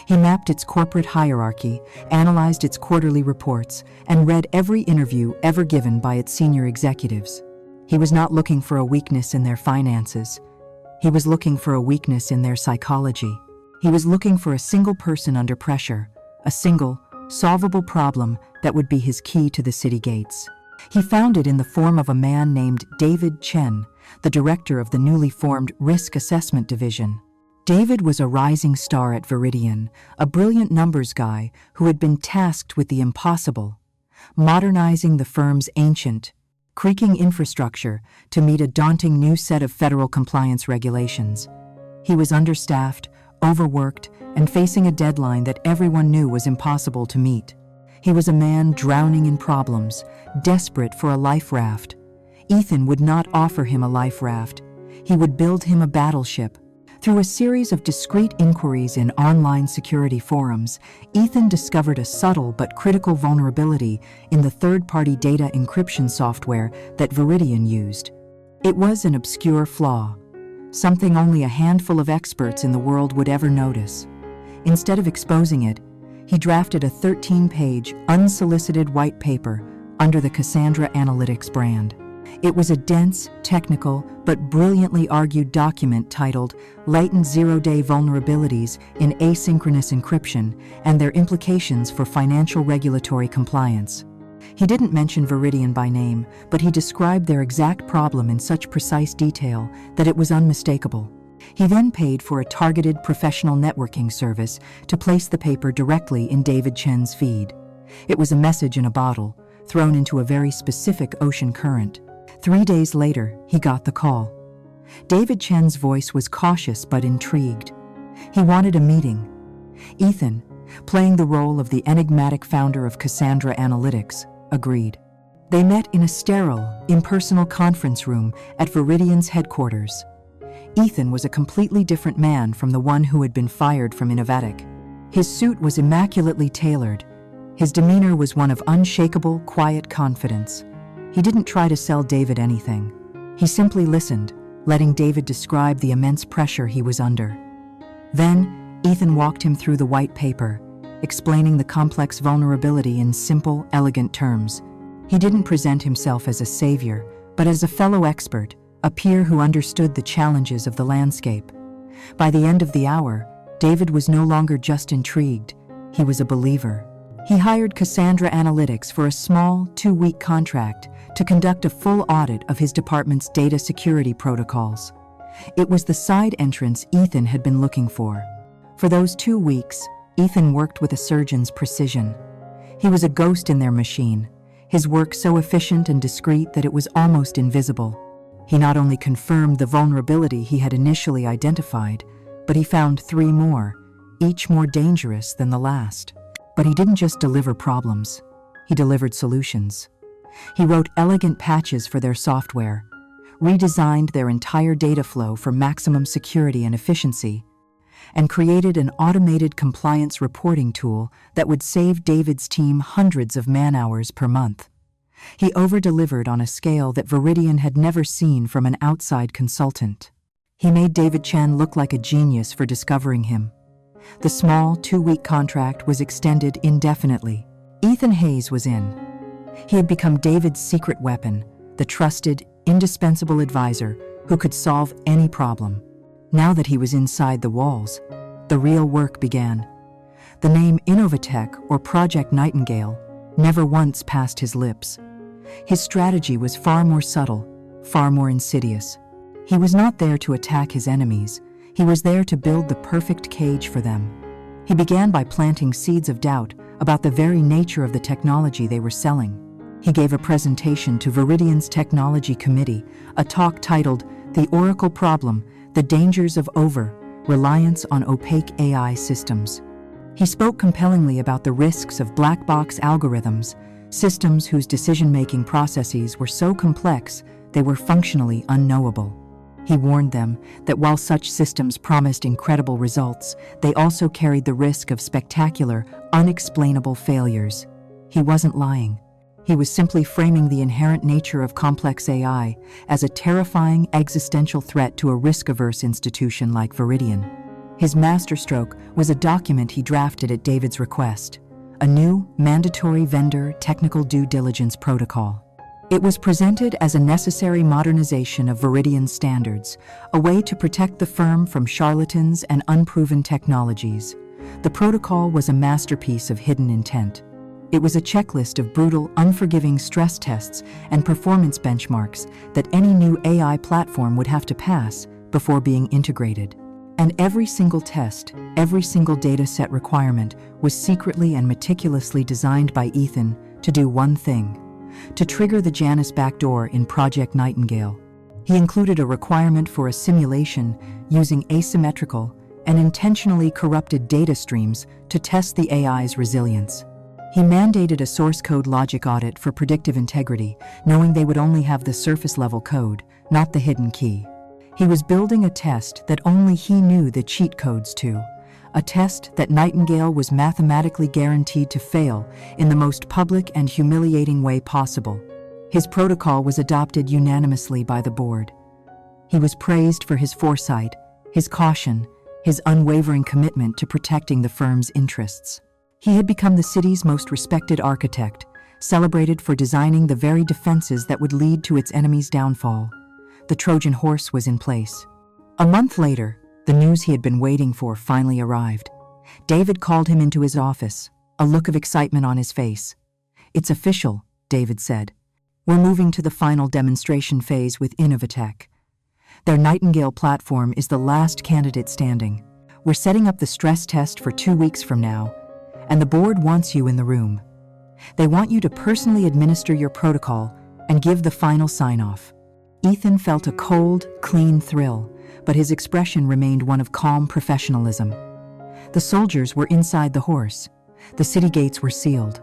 He mapped its corporate hierarchy, analyzed its quarterly reports, and read every interview ever given by its senior executives. He was not looking for a weakness in their finances. He was looking for a weakness in their psychology. He was looking for a single person under pressure, a single, solvable problem that would be his key to the city gates. He found it in the form of a man named David Chen, the director of the newly formed Risk Assessment Division. David was a rising star at Viridian, a brilliant numbers guy who had been tasked with the impossible, modernizing the firm's ancient, creaking infrastructure to meet a daunting new set of federal compliance regulations. He was understaffed, overworked, and facing a deadline that everyone knew was impossible to meet. He was a man drowning in problems, desperate for a life raft. Ethan would not offer him a life raft. He would build him a battleship. Through a series of discreet inquiries in online security forums, Ethan discovered a subtle but critical vulnerability in the third-party data encryption software that Viridian used. It was an obscure flaw, something only a handful of experts in the world would ever notice. Instead of exposing it, he drafted a 13-page, unsolicited white paper under the Cassandra Analytics brand. It was a dense, technical, but brilliantly argued document titled Latent Zero-Day Vulnerabilities in Asynchronous Encryption and Their Implications for Financial Regulatory Compliance. He didn't mention Viridian by name, but he described their exact problem in such precise detail that it was unmistakable. He then paid for a targeted professional networking service to place the paper directly in David Chen's feed. It was a message in a bottle, thrown into a very specific ocean current. 3 days later, he got the call. David Chen's voice was cautious but intrigued. He wanted a meeting. Ethan, playing the role of the enigmatic founder of Cassandra Analytics, agreed. They met in a sterile, impersonal conference room at Viridian's headquarters. Ethan was a completely different man from the one who had been fired from Innovatic. His suit was immaculately tailored. His demeanor was one of unshakable, quiet confidence. He didn't try to sell David anything. He simply listened, letting David describe the immense pressure he was under. Then, Ethan walked him through the white paper, explaining the complex vulnerability in simple, elegant terms. He didn't present himself as a savior, but as a fellow expert, a peer who understood the challenges of the landscape. By the end of the hour, David was no longer just intrigued, he was a believer. He hired Cassandra Analytics for a small, 2-week contract to conduct a full audit of his department's data security protocols. It was the side entrance Ethan had been looking for. For those 2 weeks, Ethan worked with a surgeon's precision. He was a ghost in their machine, his work so efficient and discreet that it was almost invisible. He not only confirmed the vulnerability he had initially identified, but he found 3 more, each more dangerous than the last. But he didn't just deliver problems, he delivered solutions. He wrote elegant patches for their software, redesigned their entire data flow for maximum security and efficiency, and created an automated compliance reporting tool that would save David's team hundreds of man-hours per month. He over-delivered on a scale that Viridian had never seen from an outside consultant. He made David Chen look like a genius for discovering him. The small 2-week contract was extended indefinitely. Ethan Hayes was in. He had become David's secret weapon, the trusted, indispensable advisor who could solve any problem. Now that he was inside the walls, the real work began. The name Innovatech or Project Nightingale never once passed his lips. His strategy was far more subtle, far more insidious. He was not there to attack his enemies. He was there to build the perfect cage for them. He began by planting seeds of doubt about the very nature of the technology they were selling. He gave a presentation to Viridian's Technology Committee, a talk titled The Oracle Problem, The Dangers of Over-Reliance on Opaque AI Systems. He spoke compellingly about the risks of black box algorithms, systems whose decision-making processes were so complex they were functionally unknowable. He warned them that while such systems promised incredible results, they also carried the risk of spectacular, unexplainable failures. He wasn't lying. He was simply framing the inherent nature of complex AI as a terrifying existential threat to a risk-averse institution like Viridian. His masterstroke was a document he drafted at David's request, a new, mandatory vendor technical due diligence protocol. It was presented as a necessary modernization of Viridian's standards, a way to protect the firm from charlatans and unproven technologies. The protocol was a masterpiece of hidden intent. It was a checklist of brutal, unforgiving stress tests and performance benchmarks that any new AI platform would have to pass before being integrated. And every single test, every single data set requirement was secretly and meticulously designed by Ethan to do one thing: to trigger the Janus backdoor in Project Nightingale. He included a requirement for a simulation using asymmetrical and intentionally corrupted data streams to test the AI's resilience. He mandated a source code logic audit for predictive integrity, knowing they would only have the surface-level code, not the hidden key. He was building a test that only he knew the cheat codes to, a test that Nightingale was mathematically guaranteed to fail in the most public and humiliating way possible. His protocol was adopted unanimously by the board. He was praised for his foresight, his caution, his unwavering commitment to protecting the firm's interests. He had become the city's most respected architect, celebrated for designing the very defenses that would lead to its enemy's downfall. The Trojan horse was in place. A month later, the news he had been waiting for finally arrived. David called him into his office, a look of excitement on his face. "It's official," David said. "We're moving to the final demonstration phase with Innovatech. Their Nightingale platform is the last candidate standing. We're setting up the stress test for 2 weeks from now, and the board wants you in the room. They want you to personally administer your protocol and give the final sign-off." Ethan felt a cold, clean thrill, but his expression remained one of calm professionalism. The soldiers were inside the horse. The city gates were sealed.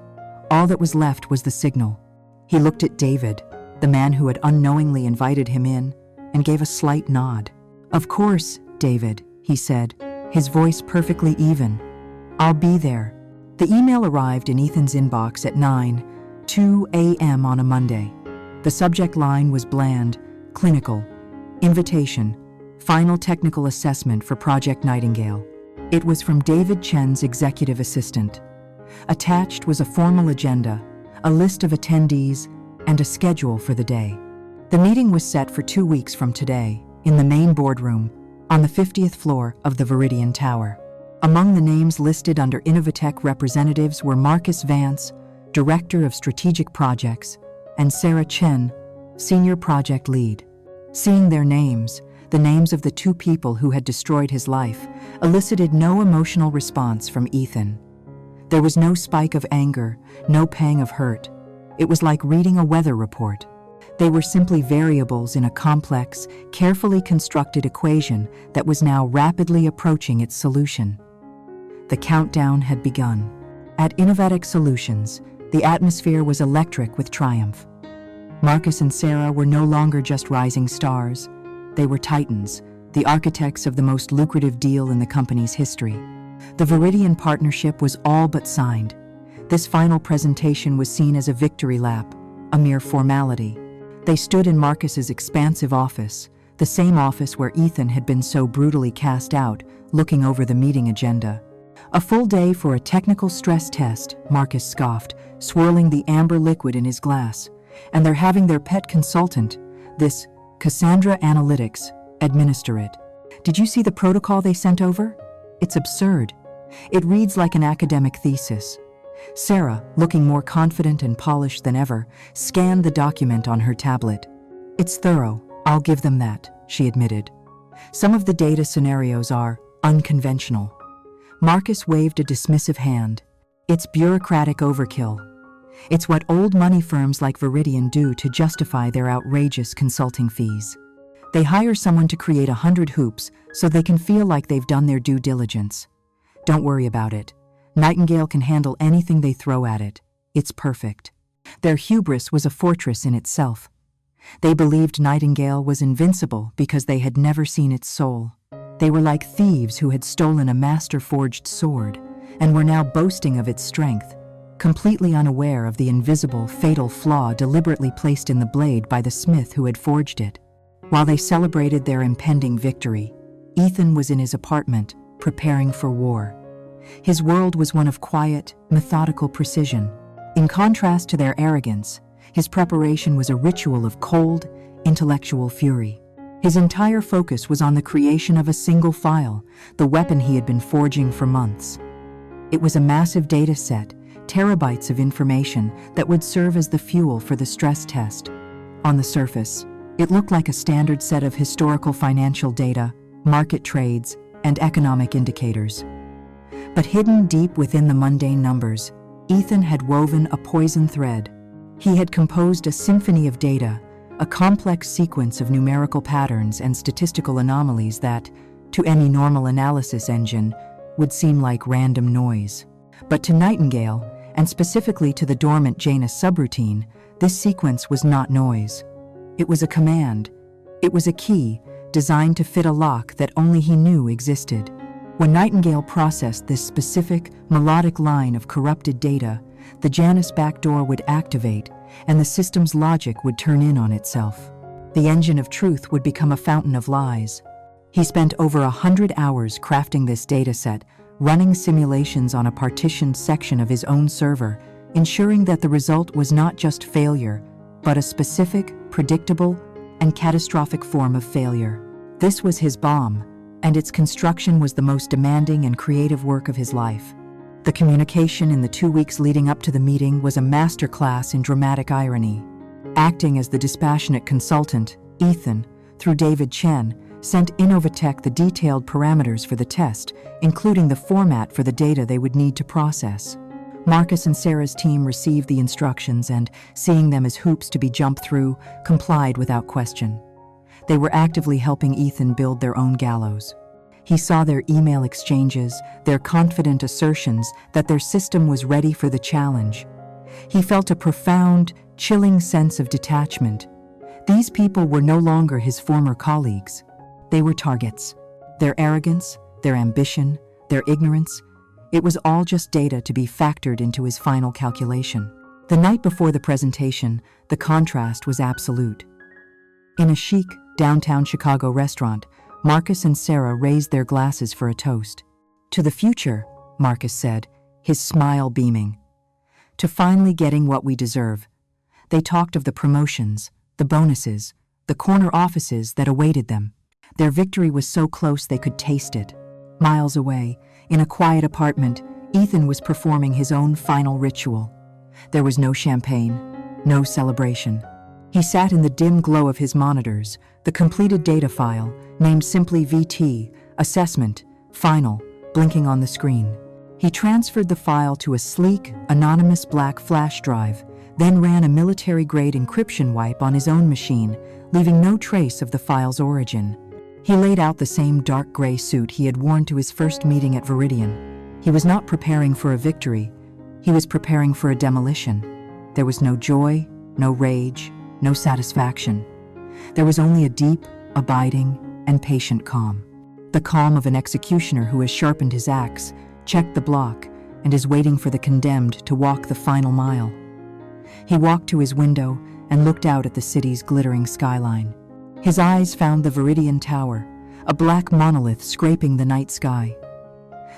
All that was left was the signal. He looked at David, the man who had unknowingly invited him in, and gave a slight nod. "Of course, David," he said, his voice perfectly even. "I'll be there." The email arrived in Ethan's inbox at 9:02 a.m. on a Monday. The subject line was bland, clinical, invitation, final technical assessment for Project Nightingale. It was from David Chen's executive assistant. Attached was a formal agenda, a list of attendees, and a schedule for the day. The meeting was set for 2 weeks from today, in the main boardroom, on the 50th floor of the Viridian Tower. Among the names listed under Innovatech representatives were Marcus Vance, Director of Strategic Projects, and Sarah Chen, Senior Project Lead. Seeing their names, the names of the 2 people who had destroyed his life, elicited no emotional response from Ethan. There was no spike of anger, no pang of hurt. It was like reading a weather report. They were simply variables in a complex, carefully constructed equation that was now rapidly approaching its solution. The countdown had begun. At Innovatech Solutions, the atmosphere was electric with triumph. Marcus and Sarah were no longer just rising stars. They were titans, the architects of the most lucrative deal in the company's history. The Viridian partnership was all but signed. This final presentation was seen as a victory lap, a mere formality. They stood in Marcus's expansive office, the same office where Ethan had been so brutally cast out, looking over the meeting agenda. "A full day for a technical stress test," Marcus scoffed, swirling the amber liquid in his glass. "And they're having their pet consultant, this Cassandra Analytics, administer it. Did you see the protocol they sent over? It's absurd. It reads like an academic thesis." Sarah, looking more confident and polished than ever, scanned the document on her tablet. "It's thorough, I'll give them that," she admitted. "Some of the data scenarios are unconventional." Marcus waved a dismissive hand. "It's bureaucratic overkill. It's what old money firms like Viridian do to justify their outrageous consulting fees. They hire someone to create 100 hoops so they can feel like they've done their due diligence. Don't worry about it. Nightingale can handle anything they throw at it. It's perfect." Their hubris was a fortress in itself. They believed Nightingale was invincible because they had never seen its soul. They were like thieves who had stolen a master-forged sword and were now boasting of its strength, completely unaware of the invisible, fatal flaw deliberately placed in the blade by the smith who had forged it. While they celebrated their impending victory, Ethan was in his apartment, preparing for war. His world was one of quiet, methodical precision. In contrast to their arrogance, his preparation was a ritual of cold, intellectual fury. His entire focus was on the creation of a single file, the weapon he had been forging for months. It was a massive data set, terabytes of information that would serve as the fuel for the stress test. On the surface, it looked like a standard set of historical financial data, market trades, and economic indicators. But hidden deep within the mundane numbers, Ethan had woven a poison thread. He had composed a symphony of data, a complex sequence of numerical patterns and statistical anomalies that, to any normal analysis engine, would seem like random noise. But to Nightingale, and specifically to the dormant Janus subroutine, this sequence was not noise. It was a command. It was a key, designed to fit a lock that only he knew existed. When Nightingale processed this specific, melodic line of corrupted data, the Janus backdoor would activate, and the system's logic would turn in on itself. The engine of truth would become a fountain of lies. He spent over 100 hours crafting this dataset, running simulations on a partitioned section of his own server, ensuring that the result was not just failure, but a specific, predictable, and catastrophic form of failure. This was his bomb, and its construction was the most demanding and creative work of his life. The communication in the 2 weeks leading up to the meeting was a masterclass in dramatic irony. Acting as the dispassionate consultant, Ethan, through David Chen, sent Innovatech the detailed parameters for the test, including the format for the data they would need to process. Marcus and Sarah's team received the instructions and, seeing them as hoops to be jumped through, complied without question. They were actively helping Ethan build their own gallows. He saw their email exchanges, their confident assertions that their system was ready for the challenge. He felt a profound, chilling sense of detachment. These people were no longer his former colleagues. They were targets. Their arrogance, their ambition, their ignorance, it was all just data to be factored into his final calculation. The night before the presentation, the contrast was absolute. In a chic, downtown Chicago restaurant, Marcus and Sarah raised their glasses for a toast. To the future, Marcus said, his smile beaming. To finally getting what we deserve. They talked of the promotions, the bonuses, the corner offices that awaited them. Their victory was so close they could taste it. Miles away, in a quiet apartment, Ethan was performing his own final ritual. There was no champagne, no celebration. He sat in the dim glow of his monitors, the completed data file, named simply VT, Assessment, Final, blinking on the screen. He transferred the file to a sleek, anonymous black flash drive, then ran a military-grade encryption wipe on his own machine, leaving no trace of the file's origin. He laid out the same dark gray suit he had worn to his first meeting at Viridian. He was not preparing for a victory. He was preparing for a demolition. There was no joy, no rage, no satisfaction. There was only a deep, abiding, and patient calm. The calm of an executioner who has sharpened his axe, checked the block, and is waiting for the condemned to walk the final mile. He walked to his window and looked out at the city's glittering skyline. His eyes found the Viridian Tower, a black monolith scraping the night sky.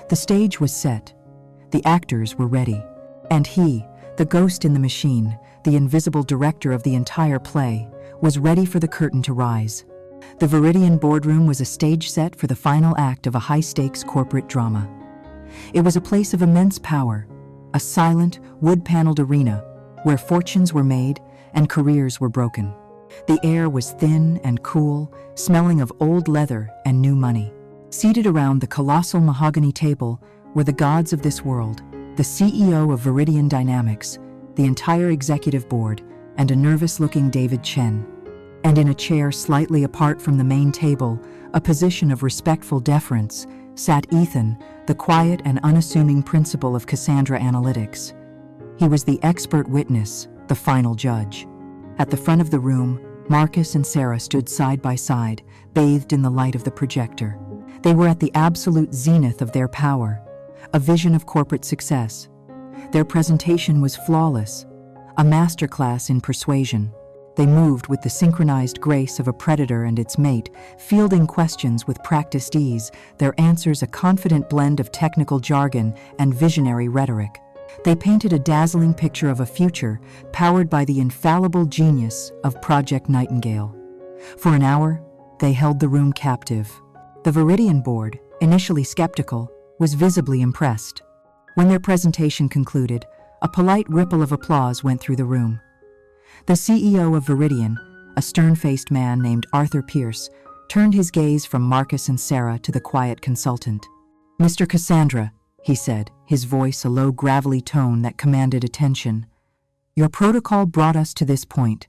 The stage was set. The actors were ready. And he, the ghost in the machine, the invisible director of the entire play, was ready for the curtain to rise. The Viridian boardroom was a stage set for the final act of a high-stakes corporate drama. It was a place of immense power, a silent, wood-paneled arena where fortunes were made and careers were broken. The air was thin and cool, smelling of old leather and new money. Seated around the colossal mahogany table were the gods of this world, the CEO of Viridian Dynamics, the entire executive board, and a nervous-looking David Chen. And in a chair slightly apart from the main table, a position of respectful deference, sat Ethan, the quiet and unassuming principal of Cassandra Analytics. He was the expert witness, the final judge. At the front of the room, Marcus and Sarah stood side by side, bathed in the light of the projector. They were at the absolute zenith of their power, a vision of corporate success. Their presentation was flawless, a masterclass in persuasion. They moved with the synchronized grace of a predator and its mate, fielding questions with practiced ease, their answers a confident blend of technical jargon and visionary rhetoric. They painted a dazzling picture of a future powered by the infallible genius of Project Nightingale. For an hour, they held the room captive. The Viridian board, initially skeptical, was visibly impressed. When their presentation concluded, a polite ripple of applause went through the room. The CEO of Viridian, a stern-faced man named Arthur Pierce, turned his gaze from Marcus and Sarah to the quiet consultant. "Mr. Cassandra," he said, his voice a low, gravelly tone that commanded attention, "your protocol brought us to this point.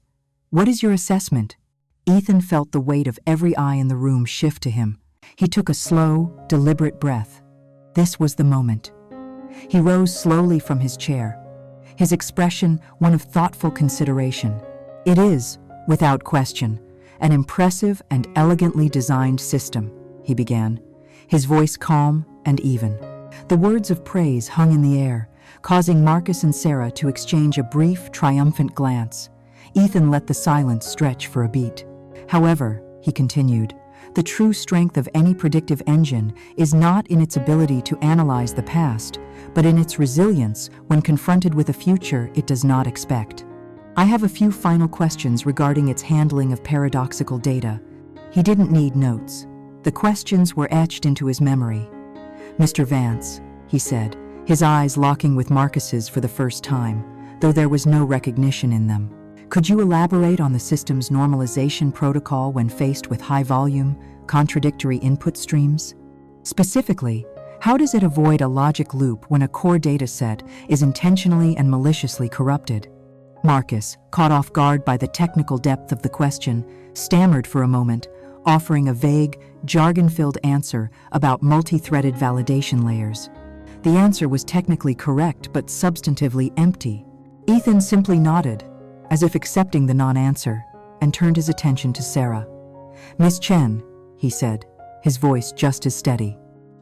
What is your assessment?" Ethan felt the weight of every eye in the room shift to him. He took a slow, deliberate breath. This was the moment. He rose slowly from his chair, his expression one of thoughtful consideration. "It is, without question, an impressive and elegantly designed system," he began, his voice calm and even. The words of praise hung in the air, causing Marcus and Sarah to exchange a brief, triumphant glance. Ethan let the silence stretch for a beat. "However," he continued, "the true strength of any predictive engine is not in its ability to analyze the past, but in its resilience when confronted with a future it does not expect. I have a few final questions regarding its handling of paradoxical data." He didn't need notes. The questions were etched into his memory. "Mr. Vance," he said, his eyes locking with Marcus's for the first time, though there was no recognition in them, "could you elaborate on the system's normalization protocol when faced with high-volume, contradictory input streams? Specifically, how does it avoid a logic loop when a core dataset is intentionally and maliciously corrupted?" Marcus, caught off guard by the technical depth of the question, stammered for a moment, offering a vague, jargon-filled answer about multi-threaded validation layers. The answer was technically correct but substantively empty. Ethan simply nodded, as if accepting the non-answer, and turned his attention to Sarah. "Miss Chen," he said, his voice just as steady,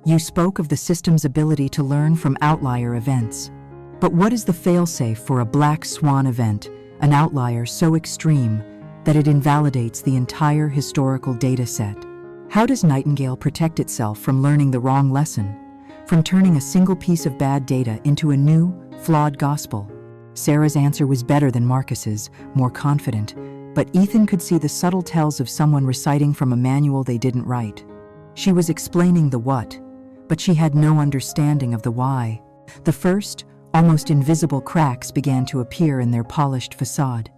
"you spoke of the system's ability to learn from outlier events. But what is the failsafe for a black swan event, an outlier so extreme that it invalidates the entire historical data set? How does Nightingale protect itself from learning the wrong lesson, from turning a single piece of bad data into a new, flawed gospel?" Sarah's answer was better than Marcus's, more confident, but Ethan could see the subtle tells of someone reciting from a manual they didn't write. She was explaining the what, but she had no understanding of the why. The first, almost invisible cracks began to appear in their polished facade.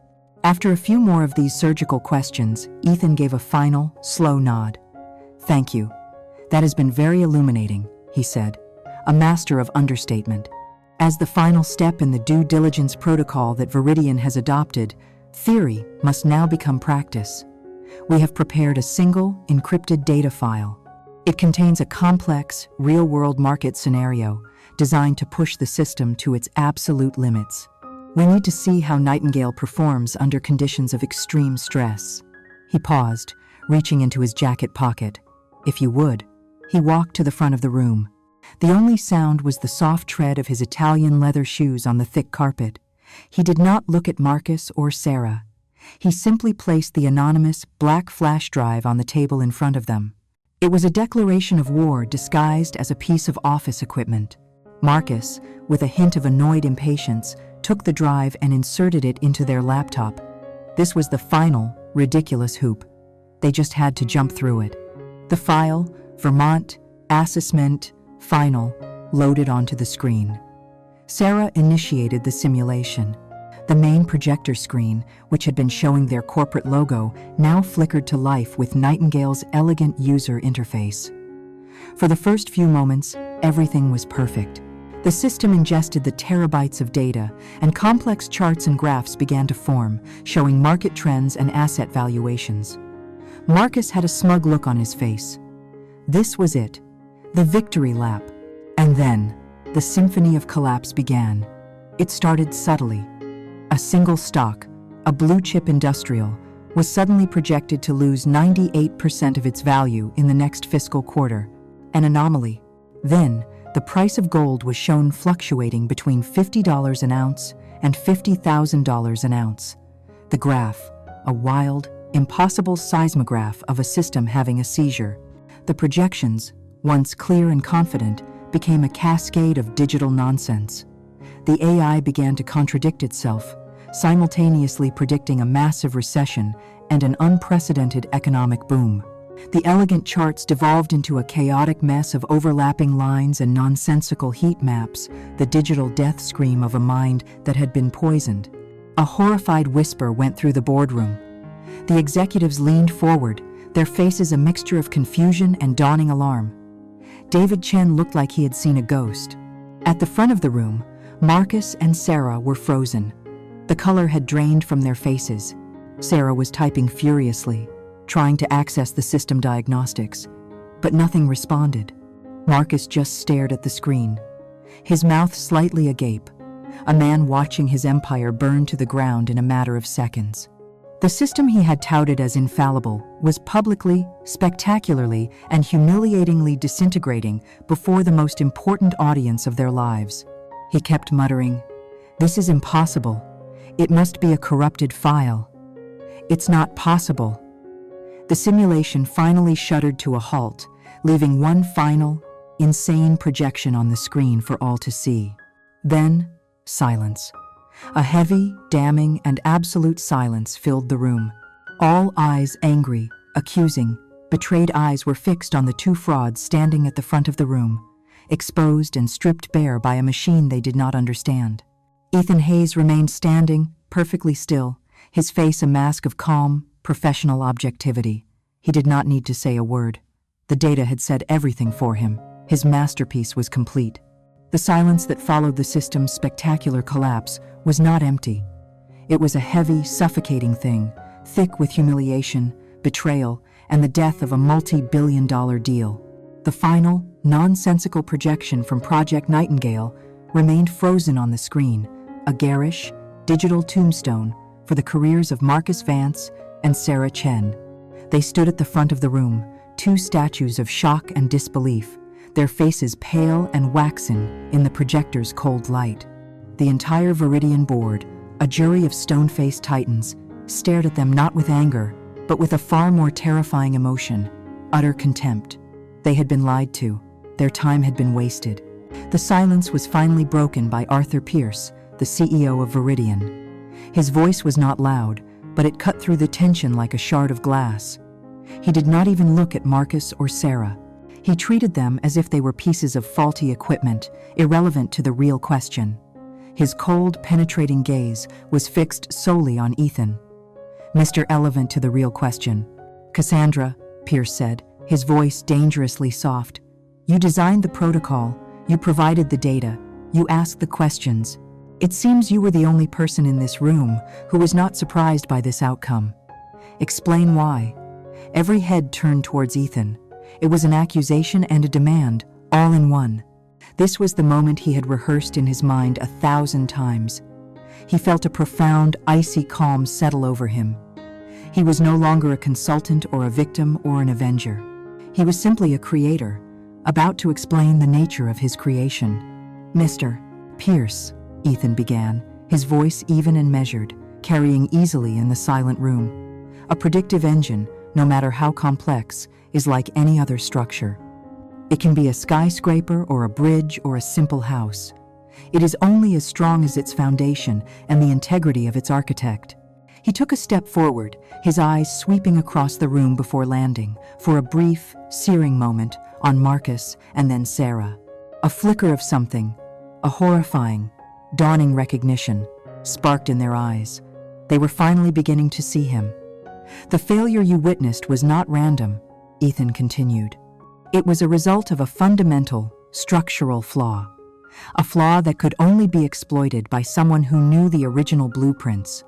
After a few more of these surgical questions, Ethan gave a final, slow nod. "Thank you. That has been very illuminating," he said, a master of understatement. "As the final step in the due diligence protocol that Viridian has adopted, theory must now become practice. We have prepared a single, encrypted data file. It contains a complex, real-world market scenario designed to push the system to its absolute limits. We need to see how Nightingale performs under conditions of extreme stress." He paused, reaching into his jacket pocket. "If you would." He walked to the front of the room. The only sound was the soft tread of his Italian leather shoes on the thick carpet. He did not look at Marcus or Sarah. He simply placed the anonymous black flash drive on the table in front of them. It was a declaration of war disguised as a piece of office equipment. Marcus, with a hint of annoyed impatience, took the drive and inserted it into their laptop. This was the final, ridiculous hoop. They just had to jump through it. The file, Vermont, Assessment, Final, loaded onto the screen. Sarah initiated the simulation. The main projector screen, which had been showing their corporate logo, now flickered to life with Nightingale's elegant user interface. For the first few moments, everything was perfect. The system ingested the terabytes of data, and complex charts and graphs began to form, showing market trends and asset valuations. Marcus had a smug look on his face. This was it, the victory lap. And then, the symphony of collapse began. It started subtly. A single stock, a blue-chip industrial, was suddenly projected to lose 98% of its value in the next fiscal quarter, an anomaly. Then, the price of gold was shown fluctuating between $50 an ounce and $50,000 an ounce. The graph, a wild, impossible seismograph of a system having a seizure. The projections, once clear and confident, became a cascade of digital nonsense. The AI began to contradict itself, simultaneously predicting a massive recession and an unprecedented economic boom. The elegant charts devolved into a chaotic mess of overlapping lines and nonsensical heat maps, the digital death scream of a mind that had been poisoned. A horrified whisper went through the boardroom. The executives leaned forward, their faces a mixture of confusion and dawning alarm. David Chen looked like he had seen a ghost. At the front of the room, Marcus and Sarah were frozen. The color had drained from their faces. Sarah was typing furiously, trying to access the system diagnostics, but nothing responded. Marcus just stared at the screen, his mouth slightly agape, a man watching his empire burn to the ground in a matter of seconds. The system he had touted as infallible was publicly, spectacularly, and humiliatingly disintegrating before the most important audience of their lives. He kept muttering, "This is impossible. It must be a corrupted file. It's not possible." The simulation finally shuddered to a halt, leaving one final, insane projection on the screen for all to see. Then, silence. A heavy, damning, and absolute silence filled the room. All eyes angry, accusing, betrayed eyes were fixed on the two frauds standing at the front of the room, exposed and stripped bare by a machine they did not understand. Ethan Hayes remained standing, perfectly still, his face a mask of calm, professional objectivity. He did not need to say a word. The data had said everything for him. His masterpiece was complete. The silence that followed the system's spectacular collapse was not empty. It was a heavy, suffocating thing, thick with humiliation, betrayal, and the death of a multi-billion-dollar deal. The final, nonsensical projection from Project Nightingale remained frozen on the screen, a garish, digital tombstone for the careers of Marcus Vance and Sarah Chen. They stood at the front of the room, two statues of shock and disbelief, their faces pale and waxen in the projector's cold light. The entire Viridian board, a jury of stone-faced titans, stared at them not with anger, but with a far more terrifying emotion, utter contempt. They had been lied to. Their time had been wasted. The silence was finally broken by Arthur Pierce, the CEO of Viridian. His voice was not loud, but it cut through the tension like a shard of glass. He did not even look at Marcus or Sarah. He treated them as if they were pieces of faulty equipment, irrelevant to the real question. His cold, penetrating gaze was fixed solely on Ethan. "Mr. Relevant to the real question. Cassandra," Pierce said, his voice dangerously soft. "You designed the protocol, you provided the data, you asked the questions. It seems you were the only person in this room who was not surprised by this outcome. Explain why." Every head turned towards Ethan. It was an accusation and a demand, all in one. This was the moment he had rehearsed in his mind 1,000 times. He felt a profound, icy calm settle over him. He was no longer a consultant or a victim or an avenger. He was simply a creator, about to explain the nature of his creation. "Mr. Pierce," Ethan began, his voice even and measured, carrying easily in the silent room. "A predictive engine, no matter how complex, is like any other structure. It can be a skyscraper or a bridge or a simple house. It is only as strong as its foundation and the integrity of its architect." He took a step forward, his eyes sweeping across the room before landing, for a brief, searing moment, on Marcus and then Sarah. A flicker of something, a horrifying, dawning recognition, sparked in their eyes. They were finally beginning to see him. "The failure you witnessed was not random," Ethan continued. "It was a result of a fundamental, structural flaw. A flaw that could only be exploited by someone who knew the original blueprints.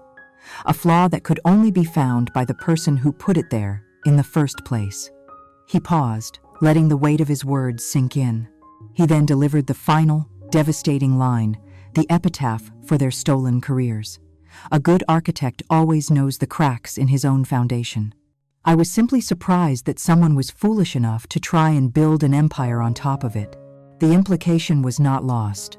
A flaw that could only be found by the person who put it there in the first place." He paused, letting the weight of his words sink in. He then delivered the final, devastating line, the epitaph for their stolen careers. "A good architect always knows the cracks in his own foundation. I was simply surprised that someone was foolish enough to try and build an empire on top of it." The implication was not lost.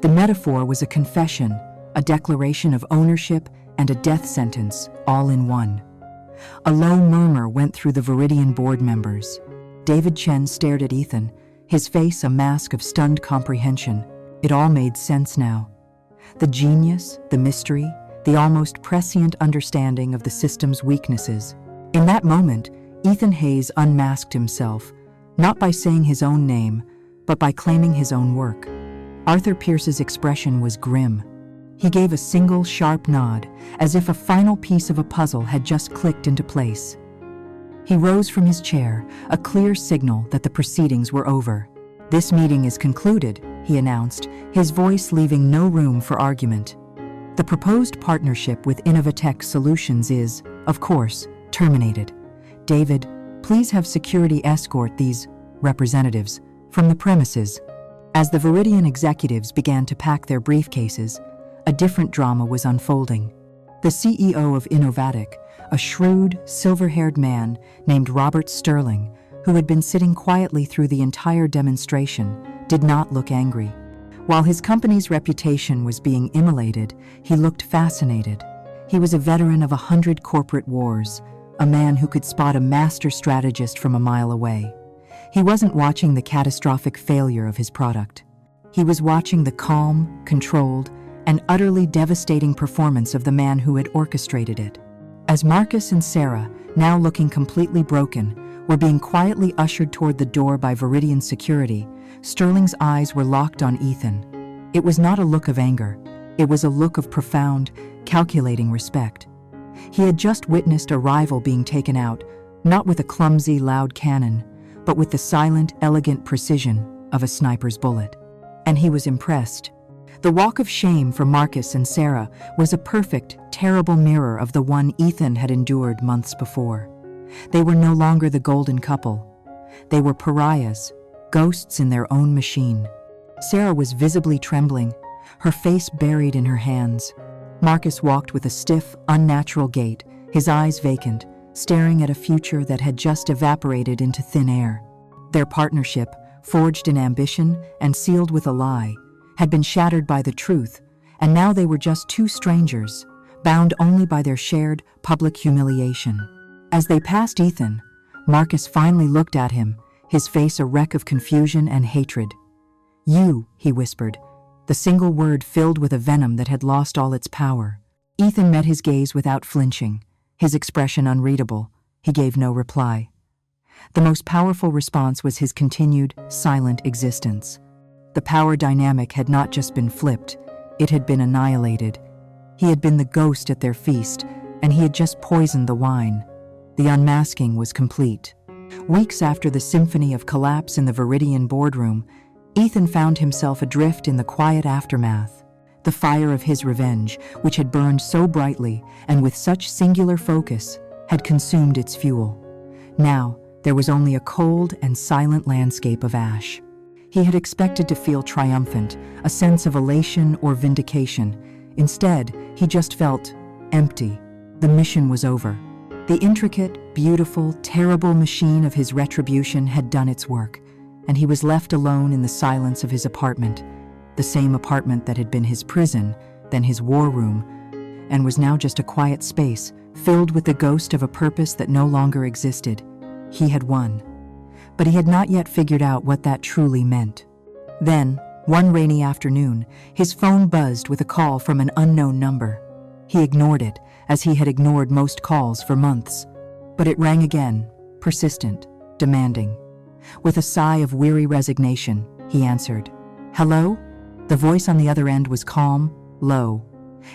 The metaphor was a confession, a declaration of ownership and a death sentence, all in one. A low murmur went through the Viridian board members. David Chen stared at Ethan, his face a mask of stunned comprehension. It all made sense now. The genius, the mystery, the almost prescient understanding of the system's weaknesses. In that moment, Ethan Hayes unmasked himself, not by saying his own name, but by claiming his own work. Arthur Pierce's expression was grim. He gave a single sharp nod, as if a final piece of a puzzle had just clicked into place. He rose from his chair, a clear signal that the proceedings were over. "This meeting is concluded," he announced, his voice leaving no room for argument. "The proposed partnership with Innovatech Solutions is, of course, terminated. David, please have security escort these representatives from the premises." As the Viridian executives began to pack their briefcases, a different drama was unfolding. The CEO of Innovatech, a shrewd, silver-haired man named Robert Sterling, who had been sitting quietly through the entire demonstration, did not look angry. While his company's reputation was being immolated, he looked fascinated. He was a veteran of 100 corporate wars, a man who could spot a master strategist from a mile away. He wasn't watching the catastrophic failure of his product. He was watching the calm, controlled, and utterly devastating performance of the man who had orchestrated it. As Marcus and Sarah, now looking completely broken, were being quietly ushered toward the door by Viridian security, Sterling's eyes were locked on Ethan. It was not a look of anger. It was a look of profound, calculating respect. He had just witnessed a rival being taken out, not with a clumsy, loud cannon, but with the silent, elegant precision of a sniper's bullet. And he was impressed. The walk of shame for Marcus and Sarah was a perfect, terrible mirror of the one Ethan had endured months before. They were no longer the golden couple. They were pariahs, ghosts in their own machine. Sarah was visibly trembling, her face buried in her hands. Marcus walked with a stiff, unnatural gait, his eyes vacant, staring at a future that had just evaporated into thin air. Their partnership, forged in ambition and sealed with a lie, had been shattered by the truth, and now they were just two strangers, bound only by their shared public humiliation. As they passed Ethan, Marcus finally looked at him, his face a wreck of confusion and hatred. "You," he whispered, the single word filled with a venom that had lost all its power. Ethan met his gaze without flinching, his expression unreadable. He gave no reply. The most powerful response was his continued, silent existence. The power dynamic had not just been flipped, it had been annihilated. He had been the ghost at their feast, and he had just poisoned the wine. The unmasking was complete. Weeks after the symphony of collapse in the Viridian boardroom, Ethan found himself adrift in the quiet aftermath. The fire of his revenge, which had burned so brightly and with such singular focus, had consumed its fuel. Now, there was only a cold and silent landscape of ash. He had expected to feel triumphant, a sense of elation or vindication. Instead, he just felt empty. The mission was over. The intricate, beautiful, terrible machine of his retribution had done its work, and he was left alone in the silence of his apartment, the same apartment that had been his prison, then his war room, and was now just a quiet space filled with the ghost of a purpose that no longer existed. He had won. But he had not yet figured out what that truly meant. Then, one rainy afternoon, his phone buzzed with a call from an unknown number. He ignored it, as he had ignored most calls for months. But it rang again, persistent, demanding. With a sigh of weary resignation, he answered. "Hello?" The voice on the other end was calm, low,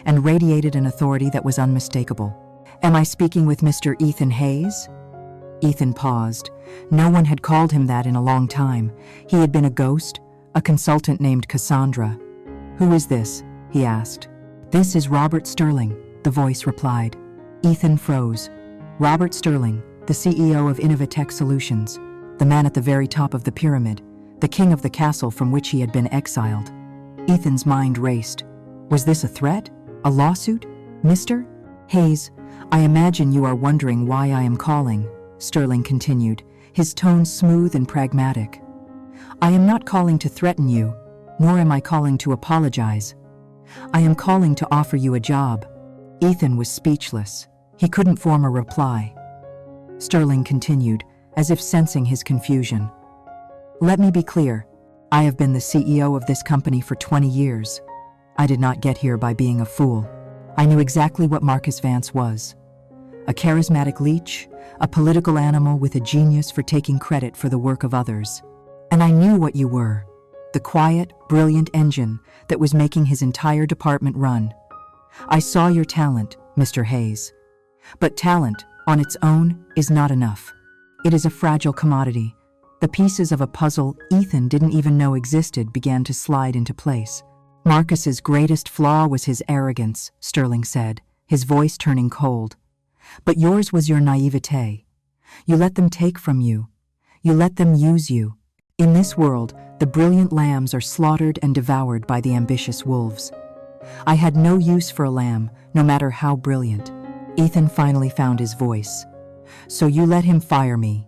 and radiated an authority that was unmistakable. "Am I speaking with Mr. Ethan Hayes?" Ethan paused. No one had called him that in a long time. He had been a ghost, a consultant named Cassandra. "Who is this?" he asked. "This is Robert Sterling," the voice replied. Ethan froze. Robert Sterling, the CEO of Innovatech Solutions, the man at the very top of the pyramid, the king of the castle from which he had been exiled. Ethan's mind raced. Was this a threat? A lawsuit? "Mr. Hayes, I imagine you are wondering why I am calling," Sterling continued, his tone smooth and pragmatic. "I am not calling to threaten you, nor am I calling to apologize. I am calling to offer you a job." Ethan was speechless. He couldn't form a reply. Sterling continued, as if sensing his confusion. "Let me be clear. I have been the CEO of this company for 20 years. I did not get here by being a fool. I knew exactly what Marcus Vance was. A charismatic leech, a political animal with a genius for taking credit for the work of others. And I knew what you were, the quiet, brilliant engine that was making his entire department run. I saw your talent, Mr. Hayes. But talent, on its own, is not enough. It is a fragile commodity. The pieces of a puzzle Ethan didn't even know existed began to slide into place. Marcus's greatest flaw was his arrogance, Sterling said, his voice turning cold. But yours was your naivete. You let them take from you. You let them use you. In this world, the brilliant lambs are slaughtered and devoured by the ambitious wolves. I had no use for a lamb, no matter how brilliant. Ethan finally found his voice. So you let him fire me.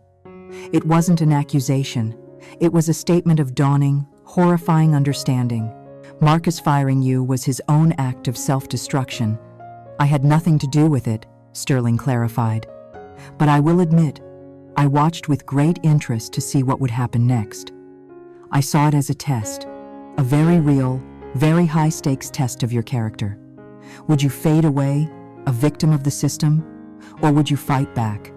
It wasn't an accusation. It was a statement of dawning, horrifying understanding. Marcus firing you was his own act of self-destruction. I had nothing to do with it, Sterling clarified. But I will admit, I watched with great interest to see what would happen next. I saw it as a test, a very real, very high-stakes test of your character. Would you fade away, a victim of the system, or would you fight back?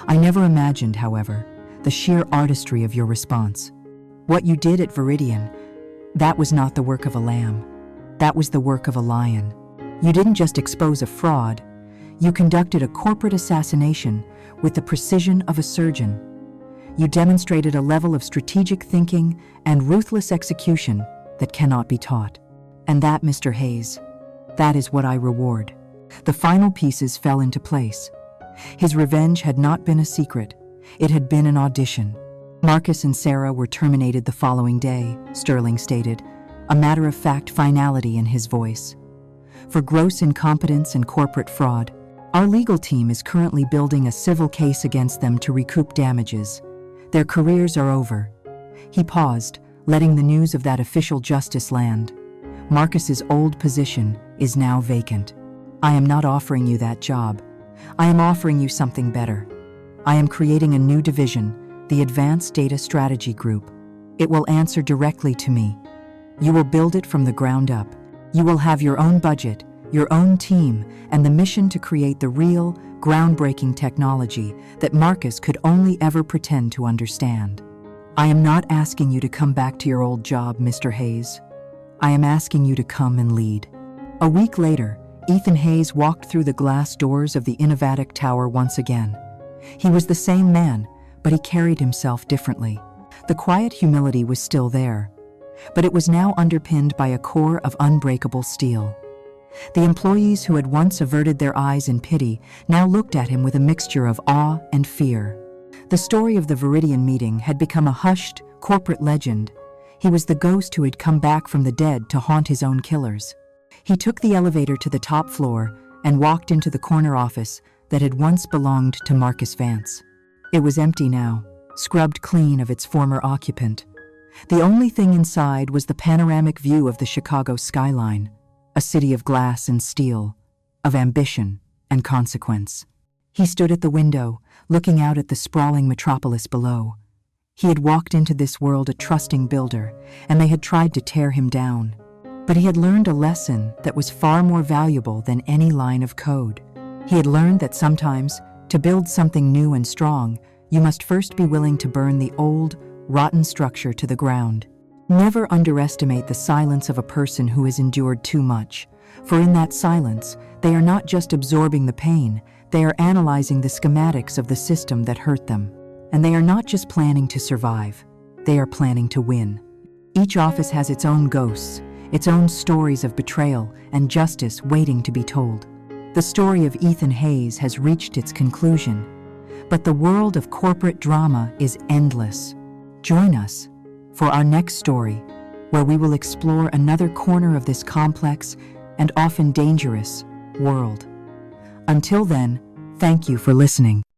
I never imagined, however, the sheer artistry of your response. What you did at Viridian, that was not the work of a lamb. That was the work of a lion. You didn't just expose a fraud, you conducted a corporate assassination with the precision of a surgeon. You demonstrated a level of strategic thinking and ruthless execution that cannot be taught. And that, Mr. Hayes, that is what I reward. The final pieces fell into place. His revenge had not been a secret. It had been an audition. Marcus and Sarah were terminated the following day, Sterling stated, a matter-of-fact finality in his voice. For gross incompetence and corporate fraud, our legal team is currently building a civil case against them to recoup damages. Their careers are over. He paused, letting the news of that official justice land. Marcus's old position is now vacant. I am not offering you that job. I am offering you something better. I am creating a new division, the Advanced Data Strategy Group. It will answer directly to me. You will build it from the ground up. You will have your own budget, your own team, and the mission to create the real, groundbreaking technology that Marcus could only ever pretend to understand. I am not asking you to come back to your old job, Mr. Hayes. I am asking you to come and lead. A week later, Ethan Hayes walked through the glass doors of the Innovatic Tower once again. He was the same man, but he carried himself differently. The quiet humility was still there, but it was now underpinned by a core of unbreakable steel. The employees who had once averted their eyes in pity now looked at him with a mixture of awe and fear. The story of the Viridian meeting had become a hushed, corporate legend. He was the ghost who had come back from the dead to haunt his own killers. He took the elevator to the top floor and walked into the corner office that had once belonged to Marcus Vance. It was empty now, scrubbed clean of its former occupant. The only thing inside was the panoramic view of the Chicago skyline, a city of glass and steel, of ambition and consequence. He stood at the window, looking out at the sprawling metropolis below. He had walked into this world a trusting builder, and they had tried to tear him down. But he had learned a lesson that was far more valuable than any line of code. He had learned that sometimes, to build something new and strong, you must first be willing to burn the old, rotten structure to the ground. Never underestimate the silence of a person who has endured too much, for in that silence, they are not just absorbing the pain, they are analyzing the schematics of the system that hurt them. And they are not just planning to survive, they are planning to win. Each office has its own ghosts, its own stories of betrayal and justice waiting to be told. The story of Ethan Hayes has reached its conclusion, but the world of corporate drama is endless. Join us for our next story, where we will explore another corner of this complex and often dangerous world. Until then, thank you for listening.